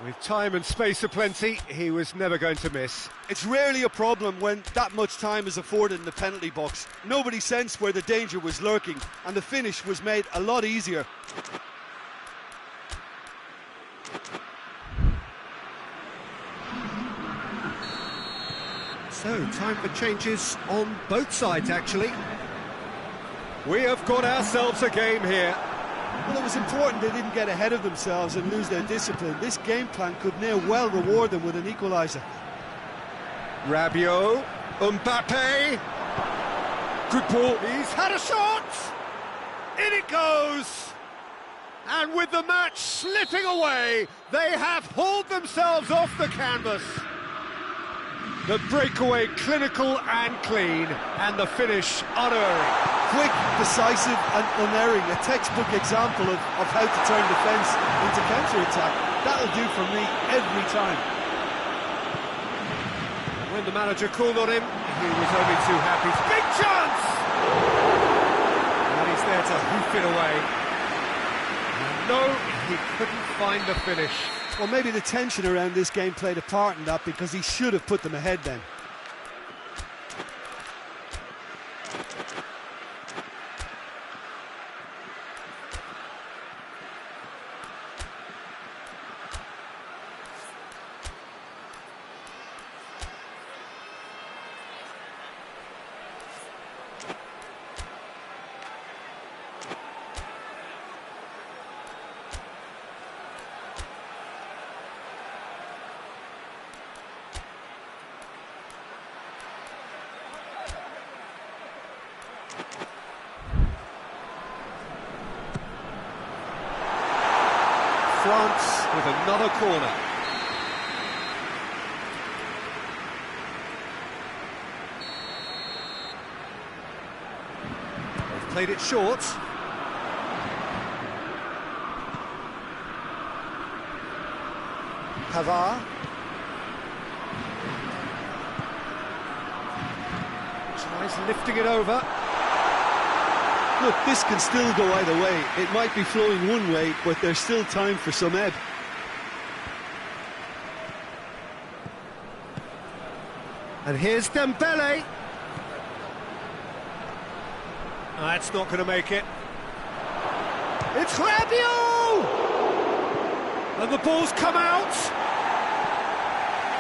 With time and space aplenty, he was never going to miss. It's rarely a problem when that much time is afforded in the penalty box. Nobody sensed where the danger was lurking, and the finish was made a lot easier. So, time for changes on both sides, actually. We have got ourselves a game here. Well, it was important they didn't get ahead of themselves and lose their discipline. This game plan could near well reward them with an equaliser. Rabiot, Mbappe. Good ball. He's had a shot. In it goes. And with the match slipping away, they have hauled themselves off the canvas. The breakaway clinical and clean, and the finish unerring. Quick, decisive and unerring, a textbook example of how to turn defence into counter-attack. That'll do for me every time. When the manager called on him, he was only too happy. Big chance! And he's there to hoof it away. And no, he couldn't find the finish. Well, maybe the tension around this game played a part in that, because he should have put them ahead then. France with another corner. They've played it short. Pavard. Tries lifting it over. Look, this can still go either way. It might be flowing one way, but there's still time for some ebb. And here's Dembele. That's not going to make it. It's Rabiot! And the ball's come out.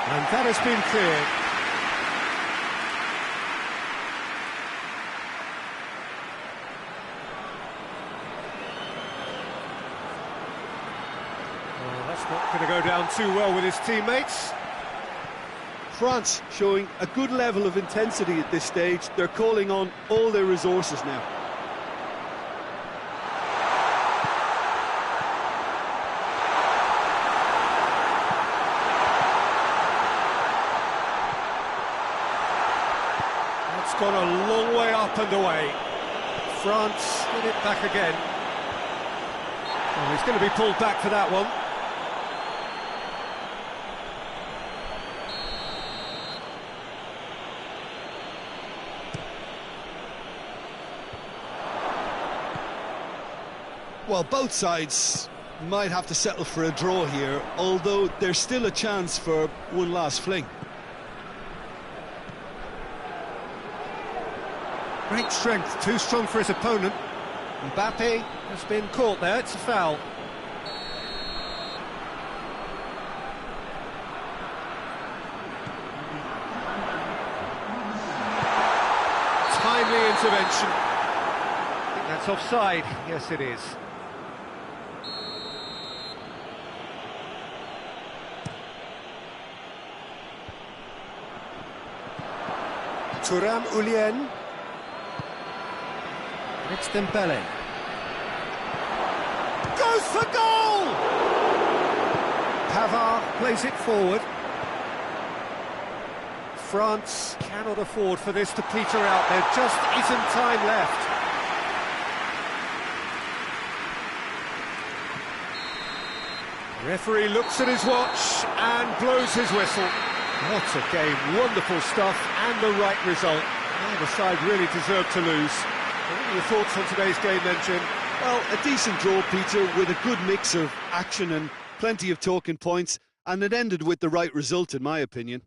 And that has been cleared. Not going to go down too well with his teammates. France showing a good level of intensity at this stage. They're calling on all their resources now. That's gone a long way up and away. France get it back again. Oh, he's going to be pulled back for that one. Well, both sides might have to settle for a draw here, although there's still a chance for one last fling. Great strength, too strong for his opponent. Mbappe has been caught there, it's a foul. Timely intervention. I think that's offside. Yes, it is. Thuram Ulien. It's Dembele. Goes for goal! Pavard plays it forward. France cannot afford for this to peter out. There just isn't time left. Referee looks at his watch and blows his whistle. What a game, wonderful stuff, and the right result. Neither side really deserved to lose. What are your thoughts on today's game then, Jim? Well, a decent draw, Peter, with a good mix of action and plenty of talking points, and it ended with the right result, in my opinion.